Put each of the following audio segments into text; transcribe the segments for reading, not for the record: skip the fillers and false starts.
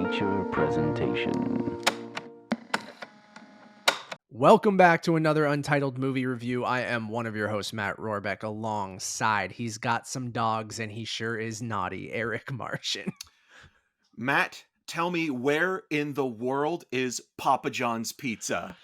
feature presentation. Welcome back to another Untitled movie review. I am one of your hosts, Matt Rohrbeck, alongside he's got some dogs and he sure is naughty, Eric Martian. Matt, tell me, where in the world is Papa John's Pizza?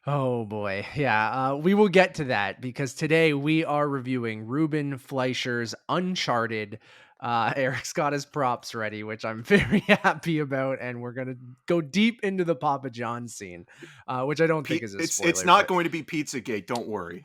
Oh boy. Yeah, we will get to that because today we are reviewing Ruben Fleischer's Uncharted. Eric's got his props ready, which I'm very happy about, and we're going to go deep into the Papa John scene, which I don't think is a spoiler. It's not going to be Pizzagate, don't worry.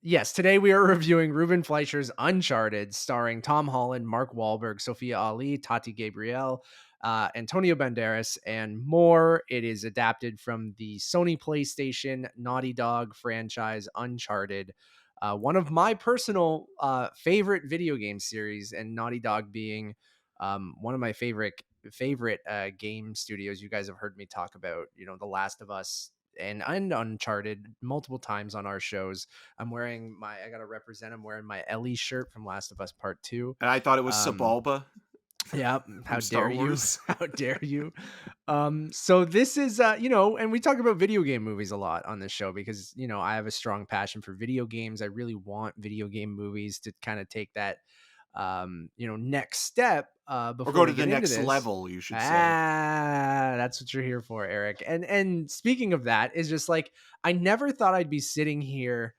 Yes, today we are reviewing Ruben Fleischer's Uncharted, starring Tom Holland, Mark Wahlberg, Sophia Ali, Tati Gabrielle, Antonio Banderas, and more. It is adapted from the Sony PlayStation Naughty Dog franchise Uncharted, one of my personal favorite video game series, and Naughty Dog being one of my favorite game studios. You guys have heard me talk about, The Last of Us and Uncharted multiple times on our shows. I gotta represent, I'm wearing my Ellie shirt from Last of Us Part 2. And I thought it was Sebulba. Yeah, how Star dare Wars. you? How dare you? So this is, and we talk about video game movies a lot on this show because, I have a strong passion for video games. I really want video game movies to kind of take that, next step before Or go to we the get into next this. level, you should say. That's what you're here for, Eric. And speaking of that, is just like, I never thought I'd be sitting here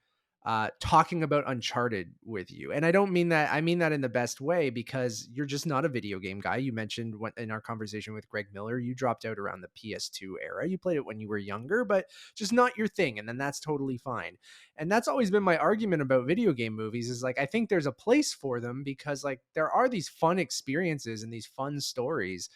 talking about Uncharted with you. And I don't mean that, I mean that in the best way, because you're just not a video game guy. You mentioned in our conversation with Greg Miller, you dropped out around the PS2 era. You played it when you were younger, but just not your thing. And then that's totally fine. And that's always been my argument about video game movies, is like, I think there's a place for them because like there are these fun experiences and these fun stories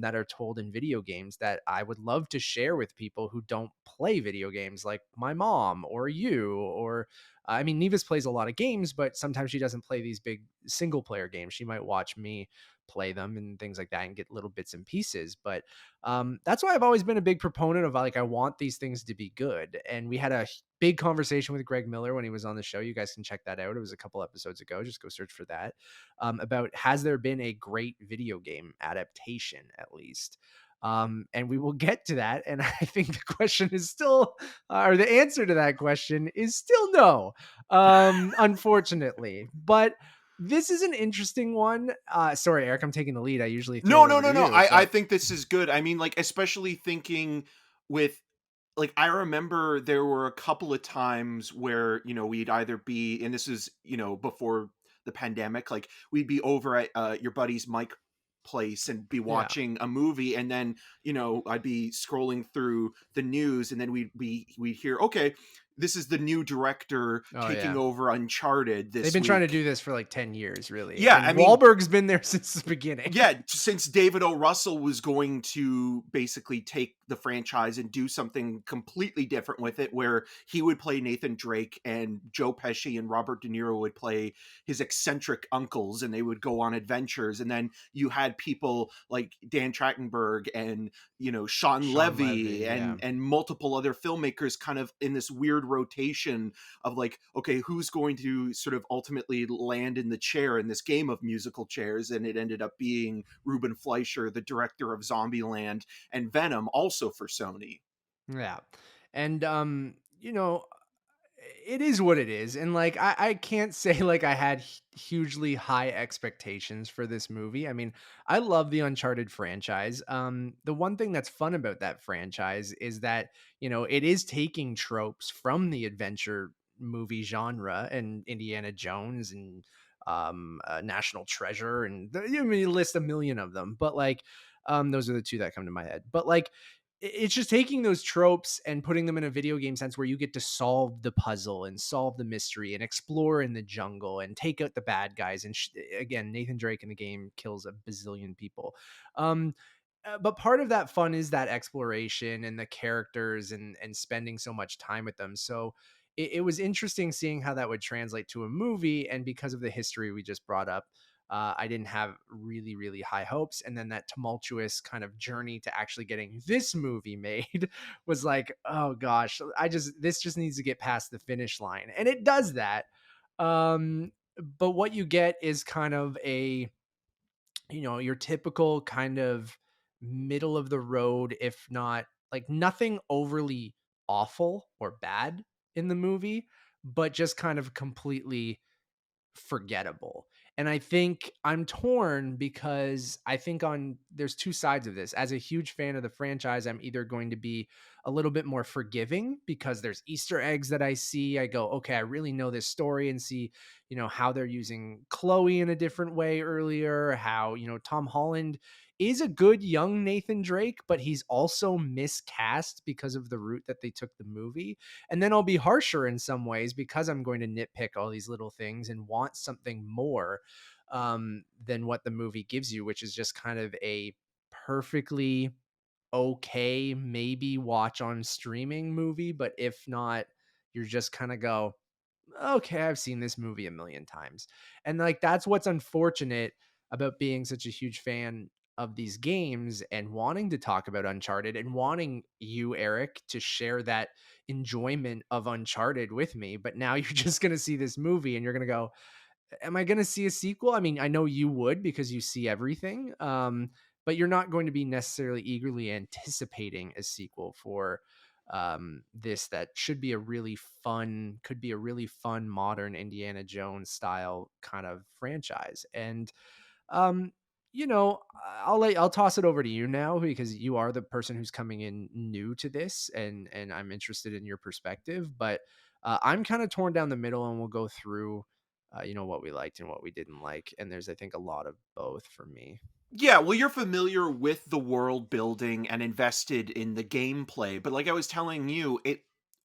that are told in video games that I would love to share with people who don't play video games, like my mom or you, or Nevis plays a lot of games, but sometimes she doesn't play these big single player games. She might watch me play them and things like that and get little bits and pieces. But that's why I've always been a big proponent of, like, I want these things to be good. And we had a big conversation with Greg Miller when he was on the show. You guys can check that out. It was a couple episodes ago. Just go search for that. About, has there been a great video game adaptation, at least? And we will get to that. And I think the question is still, or the answer to that question is still no, unfortunately. But this is an interesting one. Sorry, Eric, I'm taking the lead. I usually throw No. it over to you, I think this is good. I mean, like, especially thinking with, like, I remember there were a couple of times where, we'd either be, and this is, before the pandemic, like, we'd be over at your buddy's Mike place and be watching a movie, and then I'd be scrolling through the news, and then we'd hear, okay, this is the new director taking over Uncharted this They've been week. trying to do this for like 10 years, really. Yeah, and Wahlberg's been there since the beginning. Yeah, since David O. Russell was going to basically take the franchise and do something completely different with it, where he would play Nathan Drake and Joe Pesci and Robert De Niro would play his eccentric uncles, and they would go on adventures. And then you had people like Dan Trachtenberg and Sean Levy and multiple other filmmakers kind of in this weird rotation of like, okay, who's going to sort of ultimately land in the chair in this game of musical chairs? And it ended up being Ruben Fleischer, the director of Zombieland and Venom, also for Sony. Yeah. And it is what it is. And like, I can't say like I had hugely high expectations for this movie. I mean, I love the Uncharted franchise. The one thing that's fun about that franchise is that, it is taking tropes from the adventure movie genre and Indiana Jones and National Treasure, and you list a million of them, but like, those are the two that come to my head. But like, it's just taking those tropes and putting them in a video game sense where you get to solve the puzzle and solve the mystery and explore in the jungle and take out the bad guys. And again, Nathan Drake in the game kills a bazillion people. But part of that fun is that exploration and the characters and spending so much time with them. So it was interesting seeing how that would translate to a movie. And because of the history we just brought up, I didn't have really, really high hopes. And then that tumultuous kind of journey to actually getting this movie made was like, oh gosh, this just needs to get past the finish line. And it does that. But what you get is kind of a, your typical kind of middle of the road, if not like nothing overly awful or bad in the movie, but just kind of completely forgettable. And I think I'm torn because I think there's two sides of this. As a huge fan of the franchise, I'm either going to be a little bit more forgiving because there's Easter eggs that I see. I go, okay, I really know this story, and see, how they're using Chloe in a different way earlier, how, Tom Holland is a good young Nathan Drake, but he's also miscast because of the route that they took the movie. And then I'll be harsher in some ways because I'm going to nitpick all these little things and want something more than what the movie gives you, which is just kind of a perfectly okay, maybe watch on streaming movie. But if not, you're just kind of go, okay, I've seen this movie a million times. And like, that's what's unfortunate about being such a huge fan of these games and wanting to talk about Uncharted and wanting you, Eric, to share that enjoyment of Uncharted with me. But now you're just going to see this movie and you're going to go, am I going to see a sequel? I mean, I know you would because you see everything. But you're not going to be necessarily eagerly anticipating a sequel for this that should be could be a really fun modern Indiana Jones style kind of franchise. And um, I'll toss it over to you now because you are the person who's coming in new to this, and I'm interested in your perspective. But I'm kind of torn down the middle, and we'll go through, what we liked and what we didn't like. And there's, I think, a lot of both for me. Yeah, well, you're familiar with the world building and invested in the gameplay, but like I was telling you,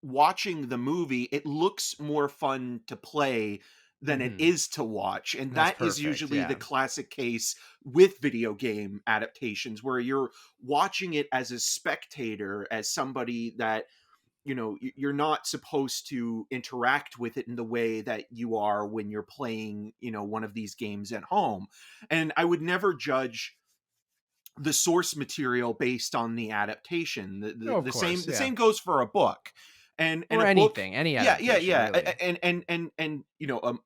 watching the movie, it looks more fun to play than it Hmm. is to watch. And That's that is perfect. usually the Yeah. classic case with video game adaptations where you're watching it as a spectator, as somebody that you're not supposed to interact with it in the way that you are when you're playing one of these games at home. And I would never judge the source material based on the adaptation. No, of The course. Yeah. same goes for a book, and Or a book. anything, any Yeah, adaptation, really. and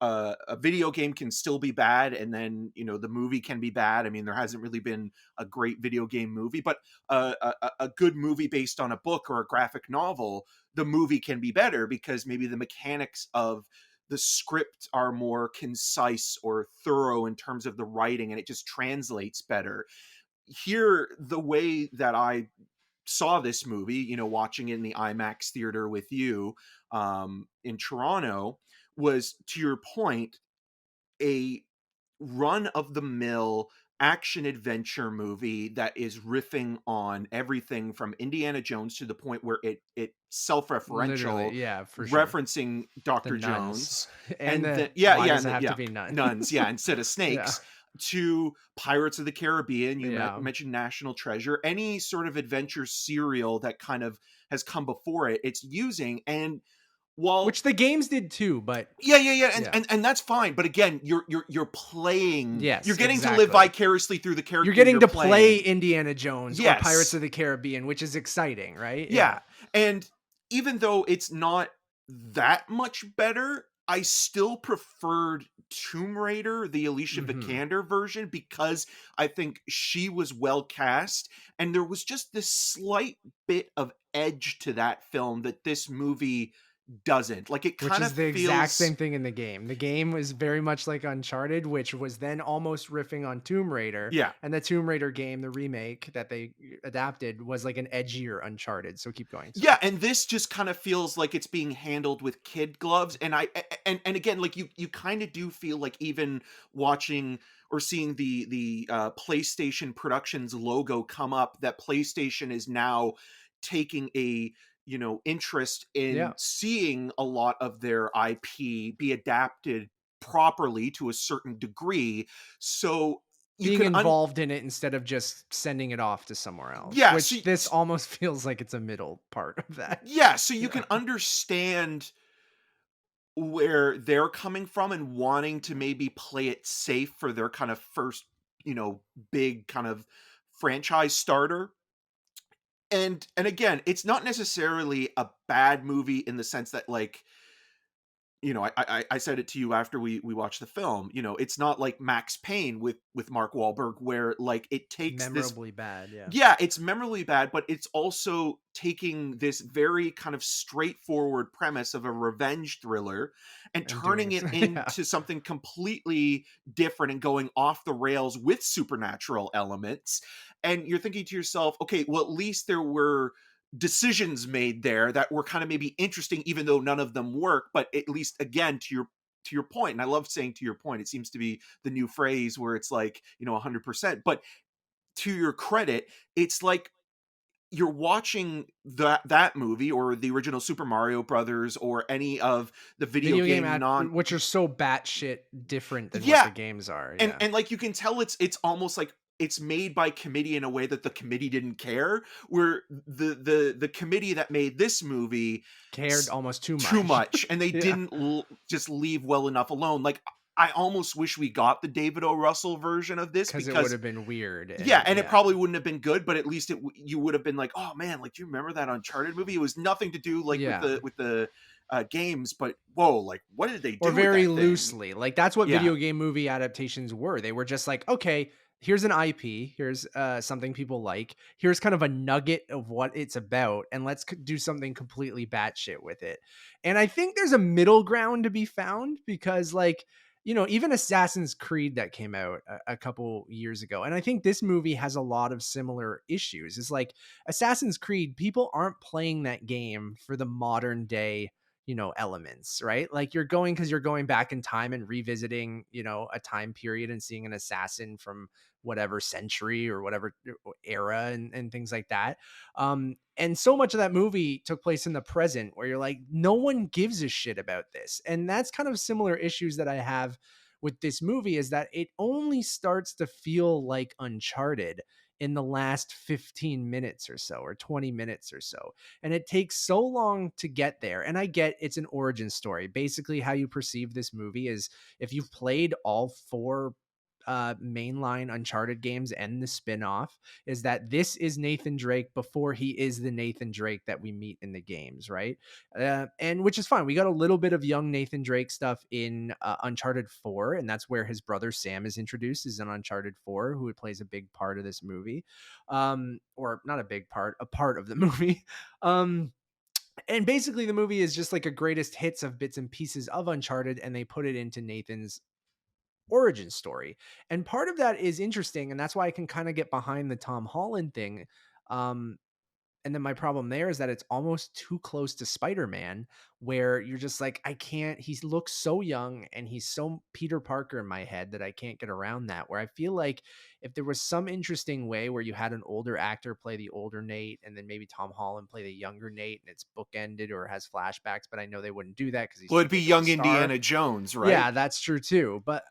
a video game can still be bad, and then the movie can be bad. I mean, there hasn't really been a great video game movie, but a good movie based on a book or a graphic novel, the movie can be better because maybe the mechanics of the script are more concise or thorough in terms of the writing, and it just translates better. Here, the way that I saw this movie, watching it in the IMAX theater with you in Toronto, was, to your point, a run of the mill action adventure movie that is riffing on everything from Indiana Jones to the point where it self-referential, Literally, yeah, for sure. referencing The Dr. nuns. Jones, And and the then yeah, why yeah, does and it then have to yeah, be none? nuns, yeah, instead of Yeah. snakes, to Pirates of the Caribbean. You Yeah. mentioned National Treasure. Any sort of adventure serial that kind of has come before it, it's using. And while Which the games did too, but yeah, yeah. and that's fine. But again, you're playing. You're Yes, getting to live exactly. vicariously through the You're character getting you're to play playing. Indiana Jones or Pirates Yes, of the Caribbean, which is exciting, right? Yeah. yeah, and even though it's not that much better, I still preferred Tomb Raider, the Alicia Mhm. Vikander version, because I think she was well cast, and there was just this slight bit of edge to that film that this movie doesn't. Like, it Which kind of is the exact feels. same thing in the game. The game was very much like Uncharted, which was then almost riffing on Tomb Raider. Yeah. And the Tomb Raider game, the remake that they adapted, was like an edgier Uncharted. So keep going. Yeah, Sorry. and this just kind of feels like it's being handled with kid gloves. And and again, like, you kind of do feel like, even watching or seeing the PlayStation Productions logo come up, that PlayStation is now taking a interest in Yeah. seeing a lot of their IP be adapted properly to a certain degree. So you Being can involved in it instead of just sending it off to somewhere else, yeah, so which this almost feels like it's a middle part of that. yeah, so you Yeah. can understand where they're coming from and wanting to maybe play it safe for their kind of first, big kind of franchise starter. And again, it's not necessarily a bad movie in the sense that, like, you know, I said it to you after we watched the film. You know, it's not like Max Payne with Mark Wahlberg, where like it takes this. Memorably bad, yeah. Yeah, it's memorably bad, but it's also taking this very kind of straightforward premise of a revenge thriller and And doing turning it, it yeah. into something completely different and going off the rails with supernatural elements. And you're thinking to yourself, okay, well, at least there were decisions made there that were kind of maybe interesting, even though none of them work. But at least, again, to your point, and I love saying to your point, it seems to be the new phrase where it's like, you know, 100%. But to your credit, it's like you're watching that movie or the original Super Mario Brothers or any of the video Video game game non. which are so batshit different than what Yeah, the games are, and yeah. like you can tell it's almost like it's made by committee in a way that the committee didn't care, where the committee that made this movie Cared almost too too much. much, and they Yeah. didn't just leave well enough alone. Like, I almost wish we got the David O. Russell version of this, 'Cause it would because have been weird yeah, and and it yeah. probably wouldn't have been good, but at least you would have been like, oh man, like, do you remember that Uncharted movie? It was nothing to do like with Yeah. the games, but whoa, like, what did they Or do with very that thing? loosely. Like, that's what Yeah. video game movie adaptations were. They were just like, "Okay, here's an IP. Here's, something people like. Here's kind of a nugget of what it's about, and let's do something completely batshit with it." And I think there's a middle ground to be found because, like, you know, even Assassin's Creed that came out a couple years ago, and I think this movie has a lot of similar issues. It's like Assassin's Creed, people aren't playing that game for the modern day, you know, elements, right? Like you're going because you're going back in time and revisiting, you know, a time period and seeing an assassin from whatever century or whatever era and things like that. And so much of that movie took place in the present where you're like, no one gives a shit about this. And that's kind of similar issues that I have with this movie is that it only starts to feel like Uncharted in the last 15 minutes or so, or 20 minutes or so. And it takes so long to get there. And I get it's an origin story. Basically, how you perceive this movie is if you've played all four mainline Uncharted games and the spin-off, is that this is Nathan Drake before he is the Nathan Drake that we meet in the games, right? And which is fine. We got a little bit of young Nathan Drake stuff in Uncharted 4, and that's where his brother Sam is introduced, is in Uncharted 4, who plays a big part of this movie. Or not a big part, a part of the movie. Um, and basically the movie is just like a greatest hits of bits and pieces of Uncharted, and they put it into Nathan's origin story. And part of that is interesting, and that's why I can kind of get behind the Tom Holland thing. Um, and then my problem there is that it's almost too close to Spider-Man, where you're just like, I can't, he looks so young and he's so Peter Parker in my head that I can't get around that. Where I feel like if there was some interesting way where you had an older actor play the older Nate and then maybe Tom Holland play the younger Nate and it's bookended or has flashbacks, but I know they wouldn't do that because he's Well, too it'd be big of a young star. Indiana Jones, right? Yeah, that's true too. But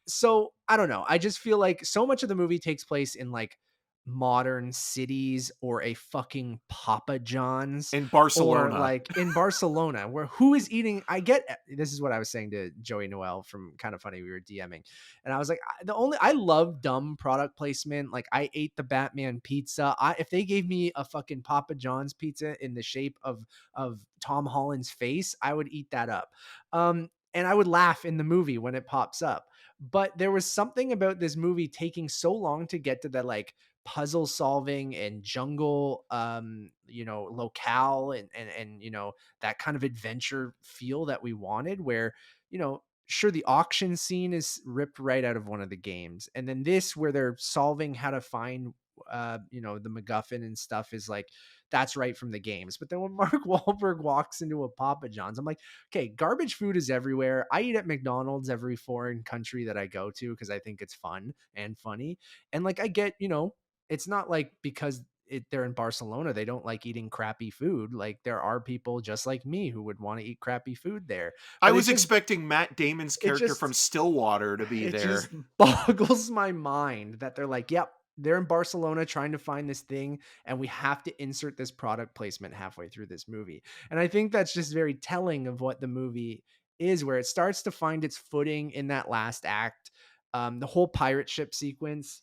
so I don't know. I just feel like so much of the movie takes place in like modern cities or a fucking Papa John's In or Barcelona. like in Barcelona where who is eating. I get this is what I was saying to Joey Noel from Kind of Funny. We were DMing and I was like, I love dumb product placement. Like I ate the Batman pizza. If they gave me a fucking Papa John's pizza in the shape of Tom Holland's face, I would eat that up. And I would laugh in the movie when it pops up. But there was something about this movie taking so long to get to the like puzzle solving and jungle you know, locale and you know, that kind of adventure feel that we wanted where, you know, sure the auction scene is ripped right out of one of the games. And then this where they're solving how to find you know, the MacGuffin and stuff is like that's right from the games. But then when Mark Wahlberg walks into a Papa John's, I'm like, okay, garbage food is everywhere. I eat at McDonald's every foreign country that I go to because I think it's fun and funny. And like I get, you know, it's not like because they're in Barcelona, they don't like eating crappy food. Like there are people just like me who would want to eat crappy food there. I But was expecting Matt Damon's it character from just Stillwater to be it there. just boggles my mind that they're like, yep, they're in Barcelona trying to find this thing, and we have to insert this product placement halfway through this movie. And I think that's just very telling of what the movie is, where it starts to find its footing in that last act. The whole pirate ship sequence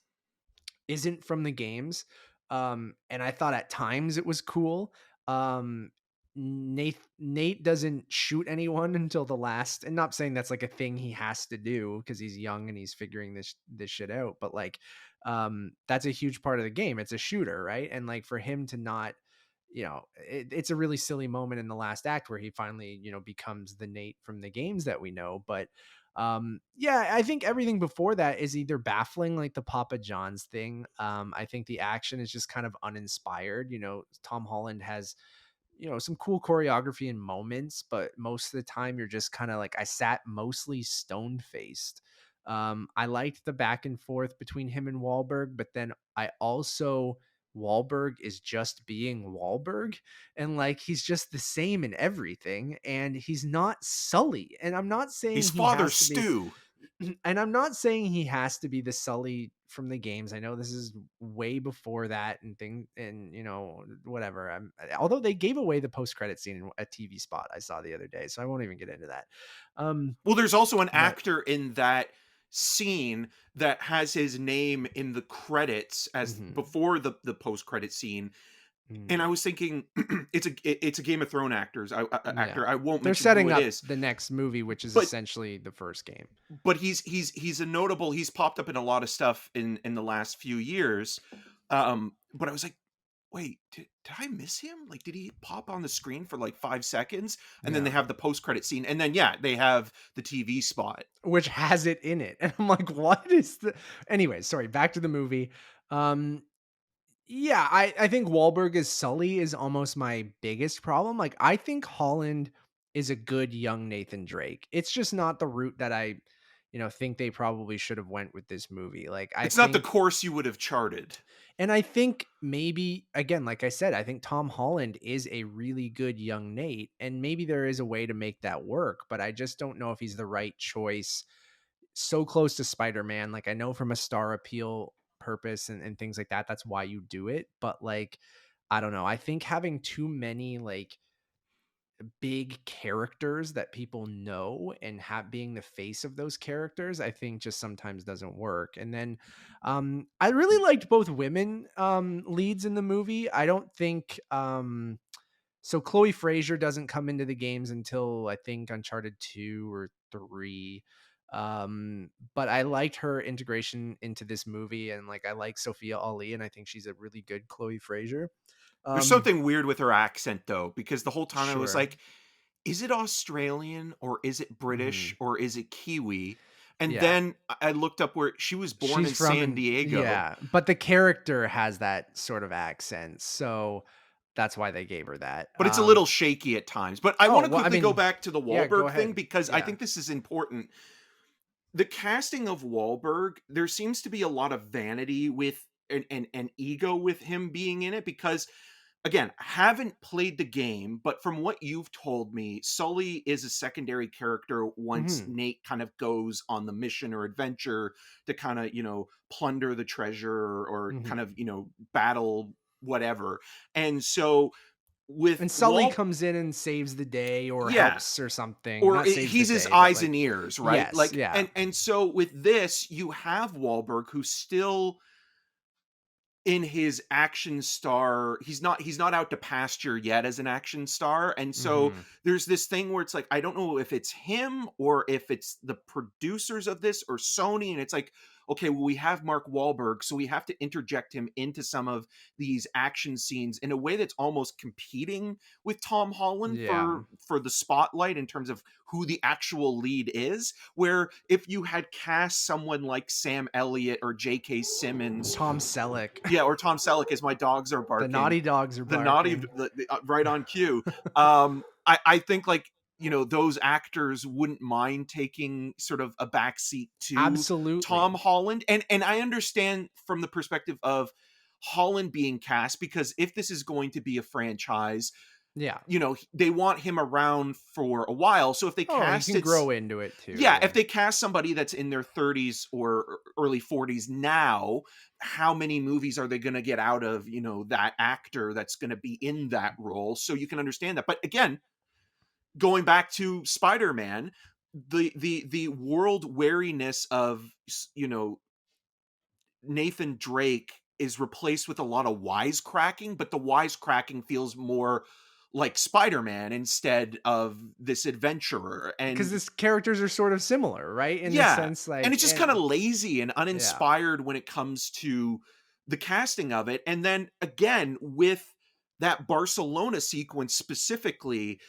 isn't from the games. And I thought at times it was cool. Um, Nate doesn't shoot anyone until the last, and not saying that's like a thing he has to do because he's young and he's figuring this shit out, but like that's a huge part of the game. It's a shooter, right? And like for him to not, it's a really silly moment in the last act where he finally, becomes the Nate from the games that we know. But yeah, I think everything before that is either baffling, like the Papa John's thing. I think the action is just kind of uninspired. Tom Holland has, some cool choreography and moments, but most of the time you're just kind of like, I sat mostly stone faced. I liked the back and forth between him and Wahlberg, but then I also, Wahlberg is just being Wahlberg, and like he's just the same in everything, and he's not Sully. And I'm not saying He's he Father has to be, Stew. and I'm not saying he has to be the Sully from the games. I know this is way before that and thing, and whatever. Although they gave away the post credit scene in a TV spot I saw the other day, so I won't even get into that. Well, there's also an But actor in that scene that has his name in the credits as mhm, before the post credit scene. And I was thinking, it's a Game of Thrones yeah, actor. I won't they're mention who setting it up is, the next movie, which is but essentially the first game. he's a notable. He's popped up in a lot of stuff in the last few years. But I was like, wait, did I miss him? Like, did he pop on the screen for like 5 seconds? And then they Yeah, have the post credit scene, and then yeah, they have the TV spot. which has it in it, and I'm like, what is the? Anyway, sorry. Back to the movie. Um, Yeah, I think Wahlberg as Sully is almost my biggest problem. Like, I think Holland is a good young Nathan Drake. It's just not the route that I, think they probably should have went with this movie. Like, I It's not the think, course you would have charted. and I think maybe again, like I said, I think Tom Holland is a really good young Nate, and maybe there is a way to make that work, but I just don't know if he's the right choice so close to Spider-Man. Like I know from a star appeal purpose and things like that, that's why you do it. But like, I don't know. I think having too many like big characters that people know and have being the face of those characters, I think just sometimes doesn't work. And then I really liked both women leads in the movie. I don't think so Chloe Fraser doesn't come into the games until I think Uncharted 2 or 3. But I liked her integration into this movie, and like I like Sophia Ali, and I think she's a really good Chloe Fraser. There's Um, something weird with her accent though, because the whole time I was sure. like, is it Australian or is it British Mhm. or is it Kiwi? And Yeah. then I looked up where she was born She's in from San an Diego, yeah, but the character has that sort of accent, so that's why they gave her that. but it's a little shaky at times. But I Oh, want to well, I quickly go mean, back to the yeah, go Wahlberg thing ahead. because I Yeah. think this is important. The casting of Wahlberg, there seems to be a lot of vanity with and ego with him being in it because again, haven't played the game, but from what you've told me, Sully is a secondary character once Mhm. Nate kind of goes on the mission or adventure to kind of, plunder the treasure or kind Mhm. of, battle whatever. And so with And Sully Walt, comes in and saves the day or yeah, helps or something. or Not saves the he's his day, but eyes like and ears, right? yes, Like, yeah. and so with this, you have Wahlberg who's still in his action star. He's not out to pasture yet as an action star, and so Mhm. there's this thing where it's like I don't know if it's him or if it's the producers of this or Sony, and it's like, okay, well, we have Mark Wahlberg, so we have to interject him into some of these action scenes in a way that's almost competing with Tom Holland Yeah. for the spotlight in terms of who the actual lead is. Where if you had cast someone like Sam Elliott or J.K. Simmons, Tom Selleck. yeah, or Tom Selleck, as my dogs are The barking, naughty dogs are the naughty, barking. right on cue. I think like those actors wouldn't mind taking sort of a backseat to Tom Absolutely. Holland, and I understand from the perspective of Holland being cast because if this is going to be a franchise, Yeah. they want him around for a while. So if they Oh, he cast can it, grow into it too. yeah, if Yeah. they cast somebody that's in their 30s or early 40s now, how many movies are they going to get out of, that actor that's going to be in that role? So you can understand that. But again, going back to Spider-Man, the world wariness of, Nathan Drake is replaced with a lot of wisecracking, but the wisecracking feels more like Spider-Man instead of this adventurer. Because And these characters are sort of similar, right? In the yeah, sense, and like, it's just kind of lazy and yeah, uninspired when it comes to the casting of it. And then again, with that Barcelona sequence specifically,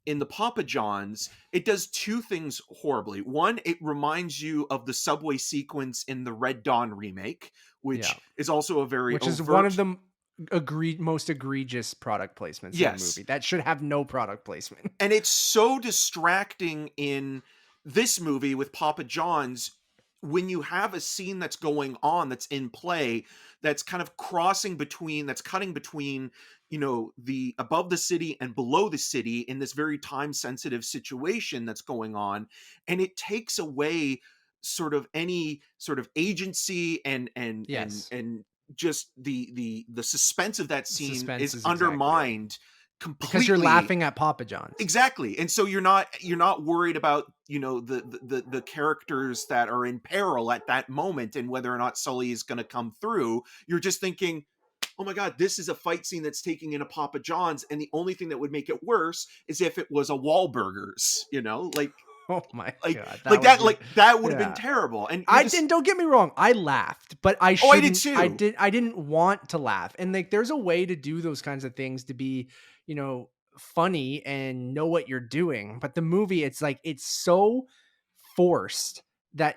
in the Papa John's, it does two things horribly. One, it reminds you of the subway sequence in the Red Dawn remake, yeah. which is also a very Which is one overt. of the most egregious product placements in the Yes, movie. That should have no product placement. and it's so distracting in this movie with Papa John's when you have a scene that's going on, that's in play, that's kind of crossing between, that's cutting between, the above the city and below the city in this very time sensitive situation that's going on. And it takes away sort of any sort of agency Yes. and just the suspense of that scene Suspense is is exactly it. undermined Because you're completely. laughing at Papa John's. Exactly. And so you're not worried about, the characters that are in peril at that moment and whether or not Sully is going to come through. You're just thinking, "Oh my god, this is a fight scene that's taking in a Papa John's, and the only thing that would make it worse is if it was a Wahlburgers, like Oh my like god, like that would that be, like that would have been yeah. terrible." And you're I just didn't. Don't get me wrong. I laughed, but I Oh, I did shouldn't. too. I didn't want to laugh. And like, there's a way to do those kinds of things to be, you know, funny and know what you're doing. But the movie, it's like it's so forced that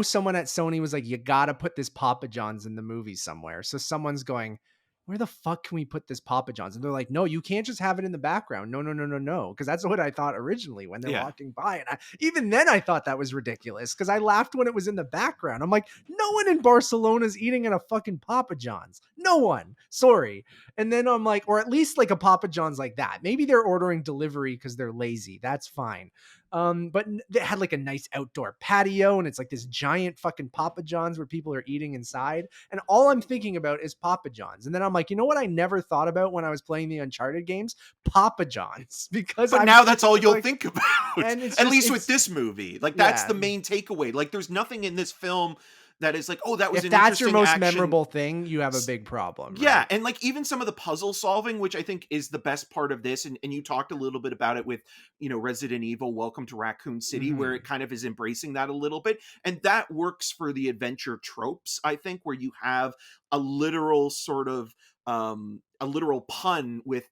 someone at Sony was like, you gotta put this Papa John's in the movie somewhere. So someone's going, where the fuck can we put this Papa John's? And they're like, no, you can't just have it in the background. No, no, no, no, no. Because that's what I thought originally when they're Yeah. walking by. And even then I thought that was ridiculous because I laughed when it was in the background. I'm like, no one in Barcelona is eating at a fucking Papa John's. No one. Sorry. And then I'm like, or at least like a Papa John's like that. Maybe they're ordering delivery because they're lazy. That's fine. But they had like a nice outdoor patio and it's like this giant fucking Papa John's where people are eating inside. And all I'm thinking about is Papa John's. And then I'm like, you know what I never thought about when I was playing the Uncharted games? Papa John's. Because But I'm now that's all you'll like, think about. and it's At just, least with it's, this movie. Like that's yeah. the main takeaway. Like there's nothing in this film that is like, "Oh, that was If an that's your interesting most action." memorable thing, you have a big problem, Yeah, right? and like even some of the puzzle solving, which I think is the best part of this, and you talked a little bit about it with, Resident Evil Welcome to Raccoon City, where Mhm. it kind of is embracing that a little bit. And that works for the adventure tropes, I think, where you have a literal sort of a literal pun with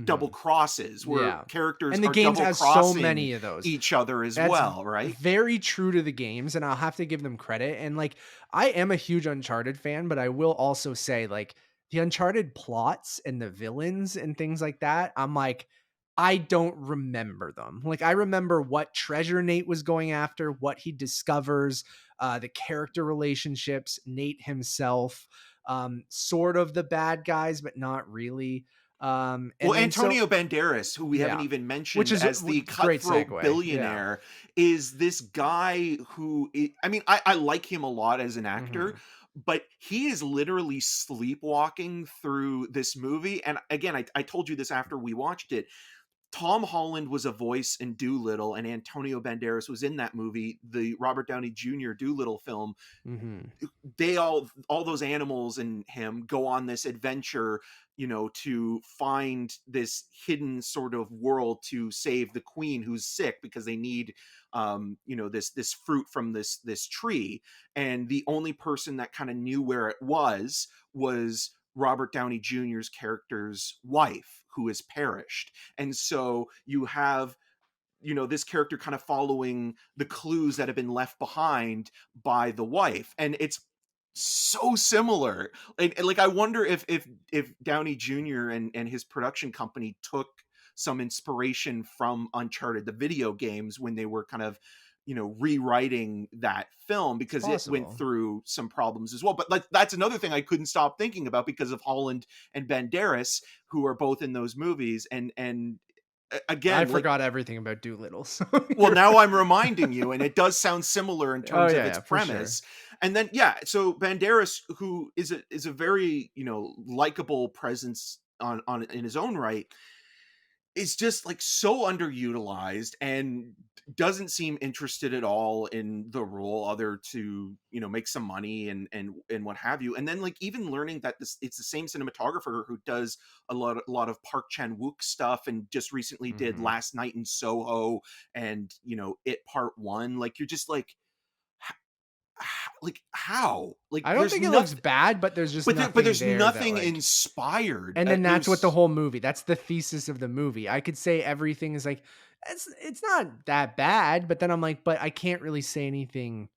double Mhm. crosses where Yeah. characters And the are games double has so crossing many of those. each other as That's well, right? very true to the games, and I'll have to give them credit. And like, I am a huge Uncharted fan, but I will also say, like, the Uncharted plots and the villains and things like that, I'm like, I don't remember them. Like, I remember what treasure Nate was going after, what he discovers, the character relationships, Nate himself, sort of the bad guys, but not really. Well, And then so Antonio Banderas, who we haven't yeah, even which mentioned is as the great cutthroat segue. Yeah. billionaire, is this guy who I mean, I like him a lot as an actor, Mhm. but he is literally sleepwalking through this movie. And again, I told you this after we watched it. Tom Holland was a voice in Doolittle, and Antonio Banderas was in that movie, the Robert Downey Jr. Doolittle film. Mhm. They all those animals and him go on this adventure, to find this hidden sort of world to save the queen who's sick because they need this fruit from this tree. And the only person that kind of knew where it was Robert Downey Jr.'s character's wife, who has perished. And so you have, this character kind of following the clues that have been left behind by the wife. And it's so similar. And like, I wonder if Downey Jr. and his production company took some inspiration from Uncharted, the video games, when they were kind of, rewriting that film, It's because it went possible. through some problems as well. But like, that's another thing I couldn't stop thinking about because of Holland and Banderas, who are both in those movies. And I again, like, forgot everything about Doolittle. So well, you're now right. I'm reminding you, and it does sound similar in Oh terms of yeah, its yeah, for sure. premise. And then, yeah, so Banderas, who is a very likable presence on in his own right, is just like so underutilized and doesn't seem interested at all in the role other to, you know, make some money and what have you. And then like even learning that this it's the same cinematographer who does a lot of Park Chan-wook stuff and just recently did Mhm. Last Night in Soho and, you know, It Part 1. Like you're just like like how? Like I don't there's think it looks nothing, bad, but there's just but nothing there's there that, nothing like, inspired. and then that's what the There's whole movie, that's the thesis of the movie. I could say everything is like, it's not that bad, but then I'm like, but I can't really say anything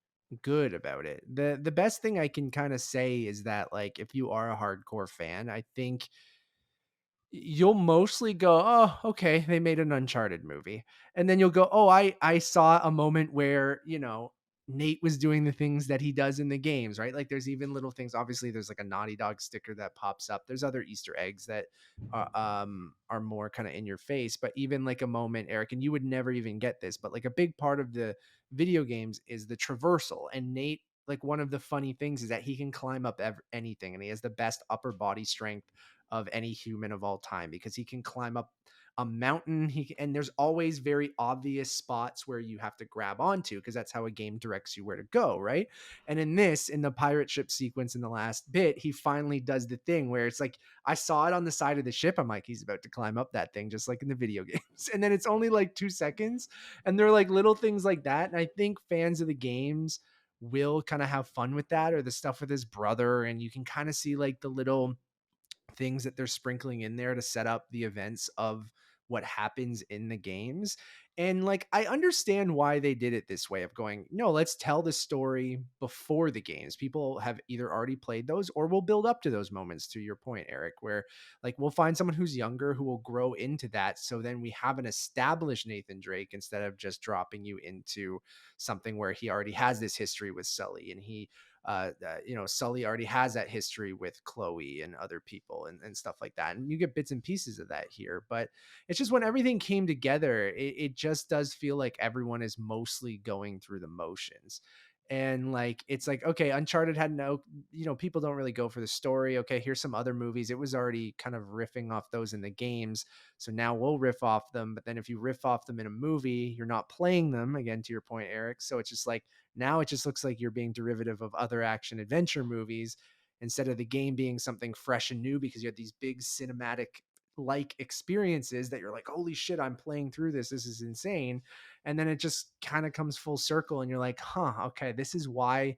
good about it. The best thing I can kind of say is that, like, if you are a hardcore fan, I think you'll mostly go, "Oh, okay, they made an Uncharted movie." And then you'll go, "Oh, I saw a moment where, you know, Nate was doing the things that he does in the games," right? Like there's even little things. Obviously, there's like a Naughty Dog sticker that pops up. There's other Easter eggs that are more kind of in your face, but even like a moment, Eric, and you would never even get this, but like a big part of the video games is the traversal. And Nate, like one of the funny things is that he can climb up anything, and he has the best upper body strength of any human of all time because he can climb up a mountain. And there's always very obvious spots where you have to grab onto because that's how a game directs you where to go, right? And in this, in the pirate ship sequence in the last bit, he finally does the thing where it's like I saw it on the side of the ship. I'm like, he's about to climb up that thing, just like in the video games. And then it's only like 2 seconds, and they're like little things like that. And I think fans of the games will kind of have fun with that, or the stuff with his brother, and you can kind of see like the little things that they're sprinkling in there to set up the events of what happens in the games. And like I understand why they did it this way of going, no, let's tell the story before the games. People have either already played those or will build up to those moments, to your point, Eric, where like we'll find someone who's younger who will grow into that. So then we have an established Nathan Drake instead of just dropping you into something where he already has this history with Sully, and you know, Sully already has that history with Chloe and other people and stuff like that. And you get bits and pieces of that here. But it's just when everything came together, it just does feel like everyone is mostly going through the motions. And like, it's like, okay, Uncharted had no, you know, people don't really go for the story. Okay, here's some other movies. It was already kind of riffing off those in the games. So now we'll riff off them. But then if you riff off them in a movie, you're not playing them, again, to your point, Eric. So it's just like, now it just looks like you're being derivative of other action adventure movies instead of the game being something fresh and new, because you had these big cinematic like experiences that you're like, holy shit, I'm playing through this. This is insane. And then it just kind of comes full circle and you're like, huh, okay, this is why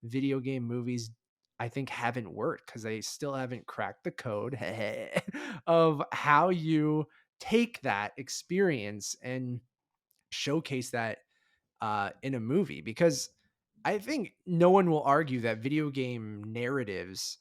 video game movies, I think, haven't worked, because they still haven't cracked the code of how you take that experience and showcase that in a movie. Because I think no one will argue that video game narratives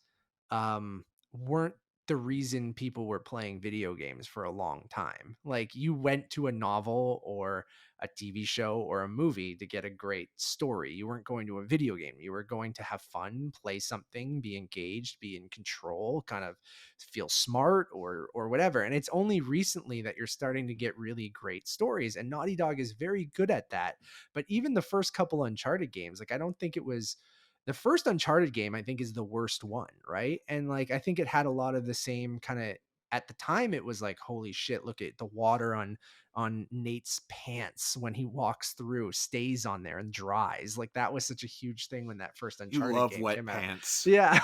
weren't the reason people were playing video games for a long time. Like you went to a novel or a TV show or a movie to get a great story. You weren't going to a video game. You were going to have fun, play something, be engaged, be in control, kind of feel smart or whatever. And it's only recently that you're starting to get really great stories, and Naughty Dog is very good at that. But even the first couple Uncharted games, like I don't think it was the first Uncharted game, I think, is the worst one, right? And like I think it had a lot of the same kind of, at the time it was like, holy shit, look at the water on Nate's pants when he walks through, stays on there and dries. Like that was such a huge thing when that first you Uncharted love game wet came out. pants. Yeah.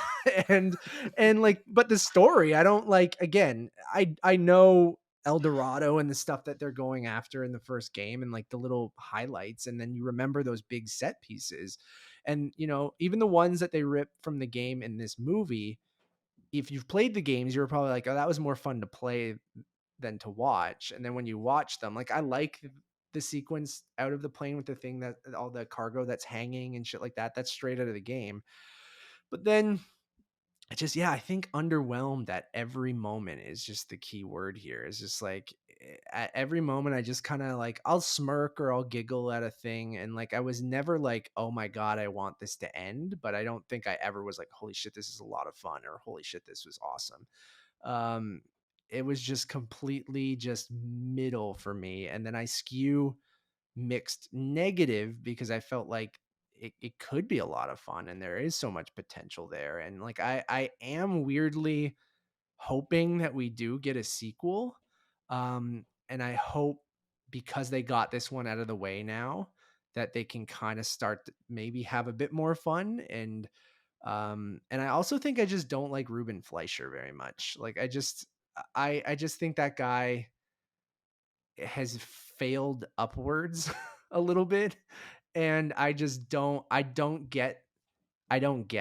and and like, but the story, I don't like, again, I know El Dorado and the stuff that they're going after in the first game and like the little highlights, and then you remember those big set pieces. And you know, even the ones that they ripped from the game in this movie, if you've played the games, you were probably like, oh, that was more fun to play than to watch. And then when you watch them, like I like the sequence out of the plane with the thing, that all the cargo that's hanging and shit like that, that's straight out of the game. But then I just, yeah, I think underwhelmed at every moment is just the key word here. It's just like at every moment, I just kind of like, I'll smirk or I'll giggle at a thing. And like, I was never like, oh my God, I want this to end. But I don't think I ever was like, holy shit, this is a lot of fun, or holy shit, this was awesome. Um, it was just completely just middle for me. And then I skew mixed negative because I felt like it could be a lot of fun and there is so much potential there. And like I am weirdly hoping that we do get a sequel. And I hope, because they got this one out of the way now, that they can kind of start to maybe have a bit more fun. And I also think I just don't like Ruben Fleischer very much. Like I just think that guy has failed upwards a little bit, and I don't get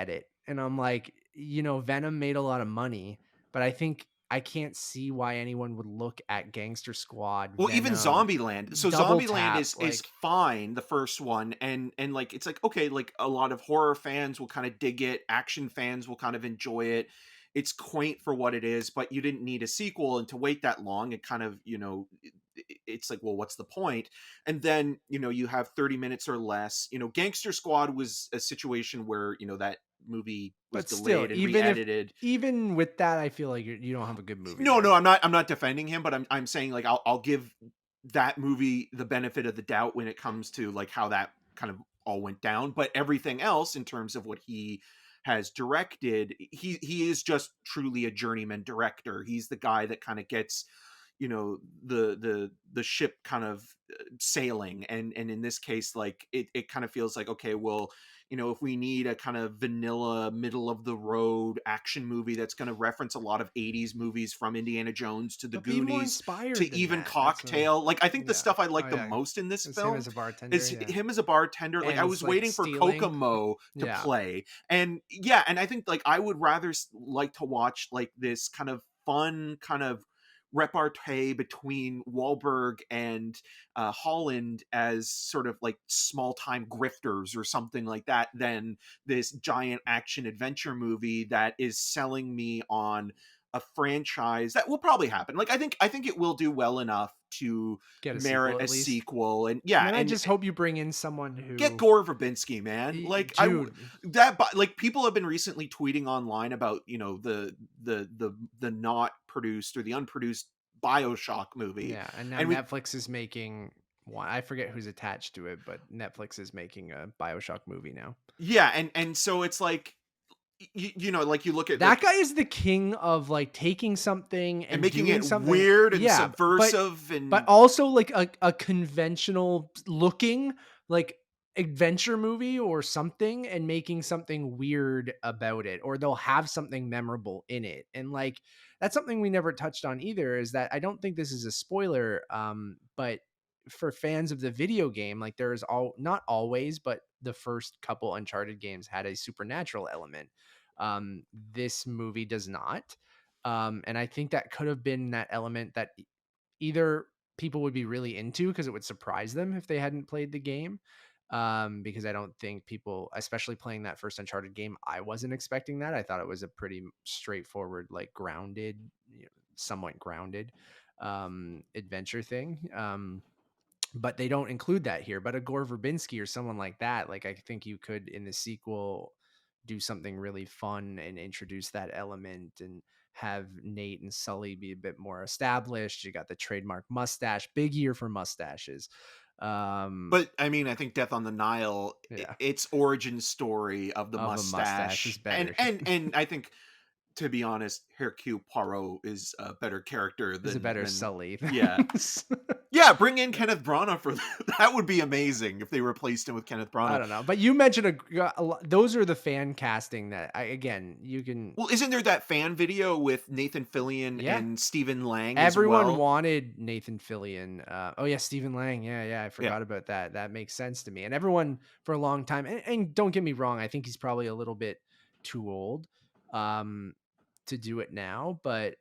it. And I'm like, Venom made a lot of money, but I think I can't see why anyone would look at Gangster Squad, Well, even Venom, Zombieland. So Double Zombieland Tap, is like, fine, the first one, and like it's like okay, like a lot of horror fans will kind of dig it, action fans will kind of enjoy it. It's quaint for what it is, but you didn't need a sequel, and to wait that long, it kind of, it's like, well, what's the point? And then, you have 30 minutes or less. Gangster Squad was a situation where, that movie was but still, delayed and re-edited. even with that, I feel like you don't have a good movie No, there. no, I'm not defending him, but I'm saying like I'll give that movie the benefit of the doubt when it comes to like how that kind of all went down. But everything else in terms of what he has directed, he is just truly a journeyman director. He's the guy that kind of gets, the ship kind of sailing, and in this case, like it kind of feels like, okay, well, if we need a kind of vanilla middle of the road action movie that's going to reference a lot of 80s movies from Indiana Jones to the But be more Goonies inspired to than even that. That's Cocktail, like I think the yeah. stuff I Oh like the yeah. most in this It's him film as a bartender. is Yeah. him as a bartender. Like And I it's was like waiting for stealing. Kokomo to Yeah. play, and yeah, and I think like I would rather like to watch like this kind of fun kind of repartee between Wahlberg and Holland as sort of like small time grifters or something like that than this giant action adventure movie that is selling me on a franchise that will probably happen. Like I think it will do well enough to Get a sequel merit a at least. sequel, and And yeah, then I and just hope you bring in someone get who, Gore Verbinski, man. Like dude. like people have been recently tweeting online about, the not produced or the unproduced BioShock movie. Yeah, and now And we Netflix is making one. I forget who's attached to it, but Netflix is making a BioShock movie now. yeah, and so it's like like you look at That like guy is the king of like taking something and and making doing it something. weird and Yeah, subversive but and also like a conventional looking like adventure movie or something, and making something weird about it, or they'll have something memorable in it. And like that's something we never touched on either, is that I don't think this is a spoiler, but for fans of the video game, like there's all, not always, but the first couple Uncharted games had a supernatural element. This movie does not. And I think that could have been that element that either people would be really into because it would surprise them if they hadn't played the game. Because I don't think people, especially playing that first Uncharted game, I wasn't expecting that. I thought it was a pretty straightforward, like grounded, somewhat grounded adventure thing. But they don't include that here. But a Gore Verbinski or someone like that, like I think you could in the sequel do something really fun and introduce that element, and have Nate and Sully be a bit more established. You got the trademark mustache, big year for mustaches. but I mean, I think Death on the Nile, Yeah, its origin story of the of a mustache is mustache, and better. and I think, to be honest, Hercule Poirot is a better character Is a better than Sully. yeah. Yeah, bring in Kenneth Branagh for that would be amazing if they replaced him with Kenneth I Branagh. don't know, but you mentioned those are the fan casting that again you can. Well, isn't there that fan video with Nathan Fillion Yeah, and Stephen Lang as everyone well? wanted Nathan Fillion. Oh yeah, Stephen Lang. Yeah, I Yeah. forgot about that. That makes sense to me. And everyone for a long time. And don't get me wrong, I think he's probably a little bit too old um, to do it now. But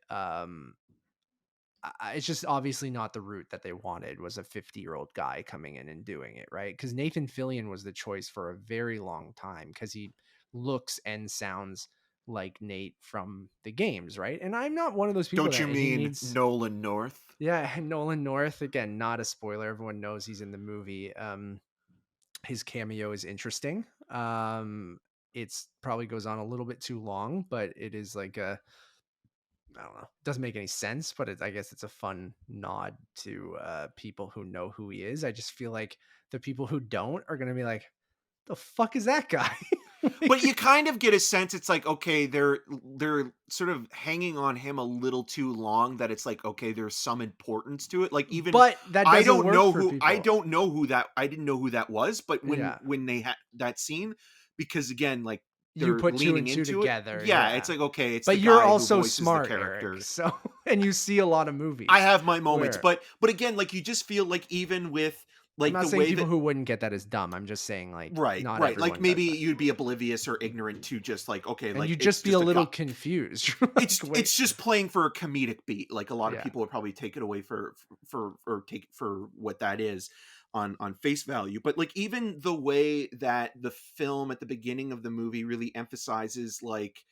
it's just obviously not the route that they wanted. Was a 50-year-old guy coming in and doing it, right? Because Nathan Fillion was the choice for a very long time because he looks and sounds like Nate from the games, right? And I'm not one of those people Don't you that he mean needs. Nolan North? Yeah, Nolan North, again, not a spoiler. Everyone knows he's in the movie. His cameo is interesting. It's probably goes on a little bit too long, but it is like a, I don't know, doesn't make any sense, but I guess it's a fun nod to people who know who he is. I just feel like the people who don't are gonna be like, the fuck is that guy? But you kind of get a sense it's like, okay, they're sort of hanging on him a little too long, that it's like, okay, there's some importance to it. Like, even But that doesn't work for I people. don't know who that I didn't know who that was, but Yeah. when they had that scene, because again, like, You they're put two leaning and two into it. together. Yeah, Yeah. it's like, okay, it's the But you're guy who also voices the smart, character. Eric. So, and you see a lot of movies. I have my moments, where- but again, like, you just feel like, even with I'm like not the saying way people that who wouldn't get that as dumb. I'm just saying, like, right, not right, like, everyone maybe does that. you'd be oblivious or ignorant to just like, okay, And like, you it's just be a just little guy. confused. Like, wait. It's just playing for a comedic beat. Like, a lot of Yeah. people would probably take it away for or take it for what that is on face value. But like, even the way that the film at the beginning of the movie really emphasizes, like,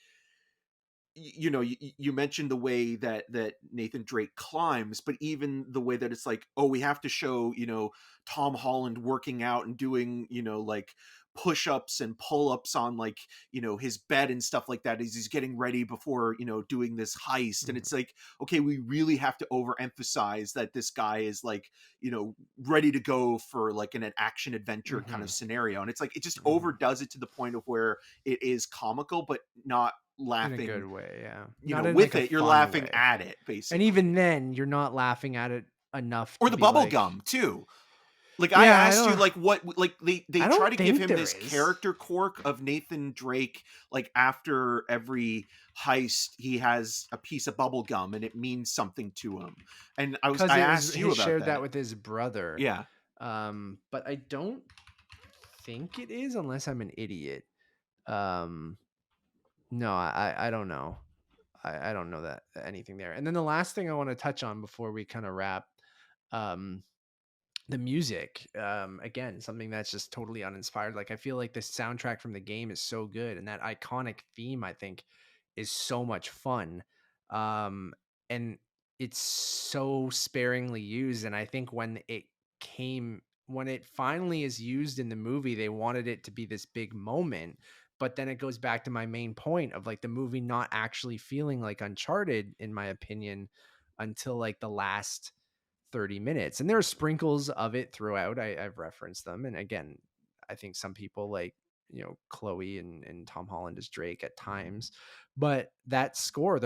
you know, you mentioned the way that Nathan Drake climbs, but even the way that it's like, oh, we have to show, you know, Tom Holland working out and doing, you know, like, push-ups and pull-ups on, like, you know, his bed and stuff like that as he's getting ready before, you know, doing this heist. And Mhm. it's like, okay, we really have to overemphasize that this guy is, like, you know, ready to go for like an action adventure kind of Mhm. scenario. And it's like, it just Mhm. overdoes it to the point of where it is comical, but not In a laughing, good way, yeah. you Not know, in with like a it. You're fun laughing way. at it, And basically. even then, you're not laughing at it enough Or to the be bubble like, gum too. Like, I yeah, asked you, like, what, like, they I try don't to give think him there this is. character quirk of Nathan Drake, like, after every heist he has a piece of bubble gum and it means something to him. And Because I it was asked you he about shared that that. with his brother. Yeah. But I don't think it is, unless I'm an idiot. Um, no, I don't know. I don't know that anything there. And then the last thing I want to touch on before we kind of wrap, um, the music. Again, something that's just totally uninspired. Like, I feel like the soundtrack from the game is so good, and that iconic theme, I think, is so much fun. And it's so sparingly used. And I think when it finally is used in the movie, they wanted it to be this big moment. But then it goes back to my main point of, like, the movie not actually feeling like Uncharted, in my opinion, until like the last 30 minutes. And there are sprinkles of it throughout. I've referenced them. And again, I think some people like, you know, Chloe and Tom Holland as Drake at times. But that score,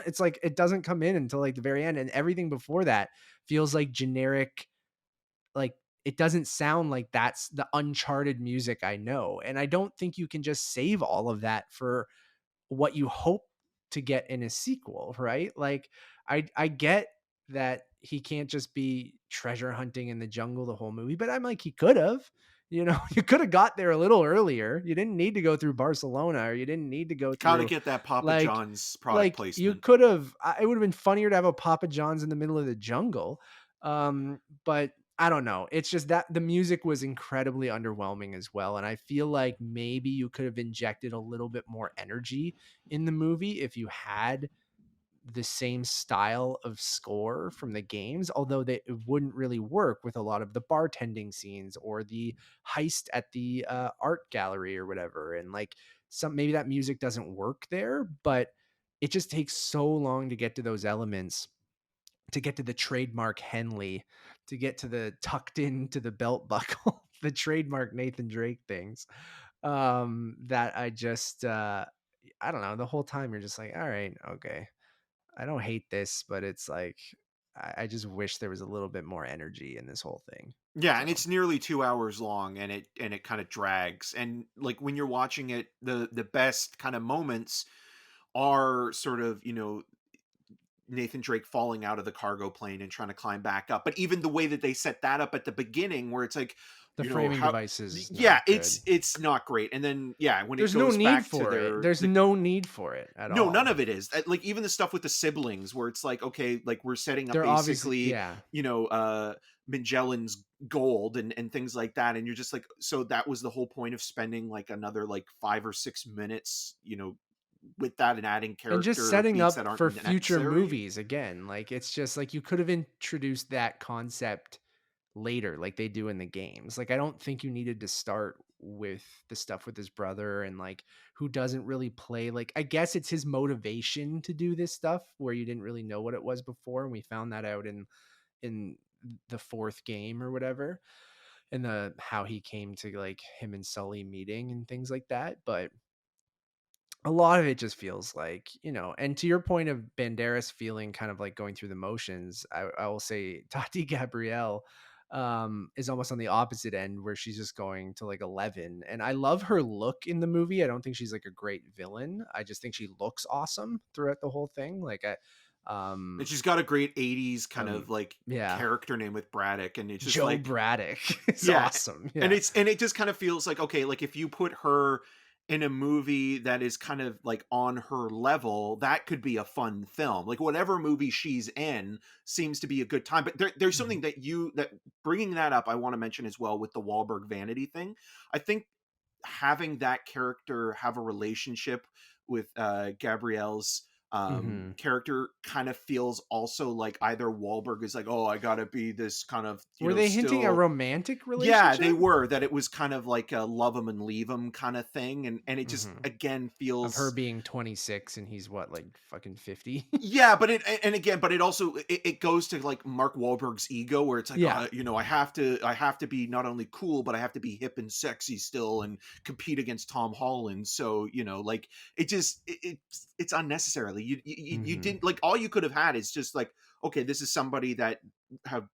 it's like it doesn't come in until like the very end. And everything before that feels like generic, like it doesn't sound like that's the Uncharted music I know. And I don't think you can just save all of that for what you hope to get in a sequel, right? Like, I get that he can't just be treasure hunting in the jungle the whole movie, but I'm like, he could have, you know, you could have got there a little earlier. You didn't need to go through Barcelona, or you didn't need to go Gotta through get that Papa like John's product you placement. could have, it would have been funnier to have a Papa John's in the middle of the jungle. But I don't know. It's just that the music was incredibly underwhelming as well. And I feel like maybe you could have injected a little bit more energy in the movie if you had the same style of score from the games, although it wouldn't really work with a lot of the bartending scenes or the heist at the art gallery or whatever. And like, maybe that music doesn't work there, but it just takes so long to get to those elements, to get to the trademark Henley, to get to the tucked into the belt buckle, the trademark Nathan Drake things. That I just I don't know, the whole time you're just like, all right, okay. I don't hate this, but it's like I just wish there was a little bit more energy in this whole thing. Yeah, So and it's nearly 2 hours long, and it kind of drags. And like, when you're watching it, the best kind of moments are sort of, you know, Nathan Drake falling out of the cargo plane and trying to climb back up. But even the way that they set that up at the beginning, where it's like, the you know, framing how, device is yeah, not good. it's not great. And then, yeah, when it There's no goes need back to for it. There's the no need for it at no, none all. of it is. Like, even the stuff with the siblings, where it's like, okay, like, we're setting up They're obviously, basically, yeah. you know, Magellan's gold and things like that. And you're just like, so that was the whole point of spending like another like 5 or 6 minutes, you know, with that, and adding And just character setting beats that up aren't for future necessary. movies again. Like, it's just like you could have introduced that concept later, like they do in the games. Like, I don't think you needed to start with the stuff with his brother, and like, who doesn't really play. Like, I guess it's his motivation to do this stuff where you didn't really know what it was before, and we found that out in the fourth game or whatever. and the how he came to like him and Sully meeting and things like that. But a lot of it just feels like, and to your point of Banderas feeling kind of like going through the motions, I will say Tati Gabrielle is almost on the opposite end where she's just going to like 11. And I love her look in the movie. I don't think she's like a great villain. I just think she looks awesome throughout the whole thing. Like And she's got a great 80s kind of like yeah, character name with Braddock, and it's just Joe like, Braddock is yeah. awesome. And Yeah. it just kind of feels like, okay, like if you put her in a movie that is kind of like on her level, that could be a fun film. Like whatever movie she's in seems to be a good time. But there's something that bringing that up, I want to mention as well with the Wahlberg vanity thing. I think having that character have a relationship with Gabrielle's Mm-hmm. character kind of feels also like either Wahlberg is like, oh, I gotta be this kind of, Were they hinting a still. romantic Yeah, they relationship? were, that it was kind of like a love him and leave him kind of thing. And it just, Mm-hmm. again, Of her feels. being 26 and he's what, like fucking 50? Yeah, but it also it goes to like Mark Wahlberg's ego, where it's like, Yeah. I have to be not only cool, but I have to be hip and sexy still and compete against Tom Holland. So like it just it's unnecessarily, you Mm-hmm. didn't, like, all you could have had is just like, okay, this is somebody that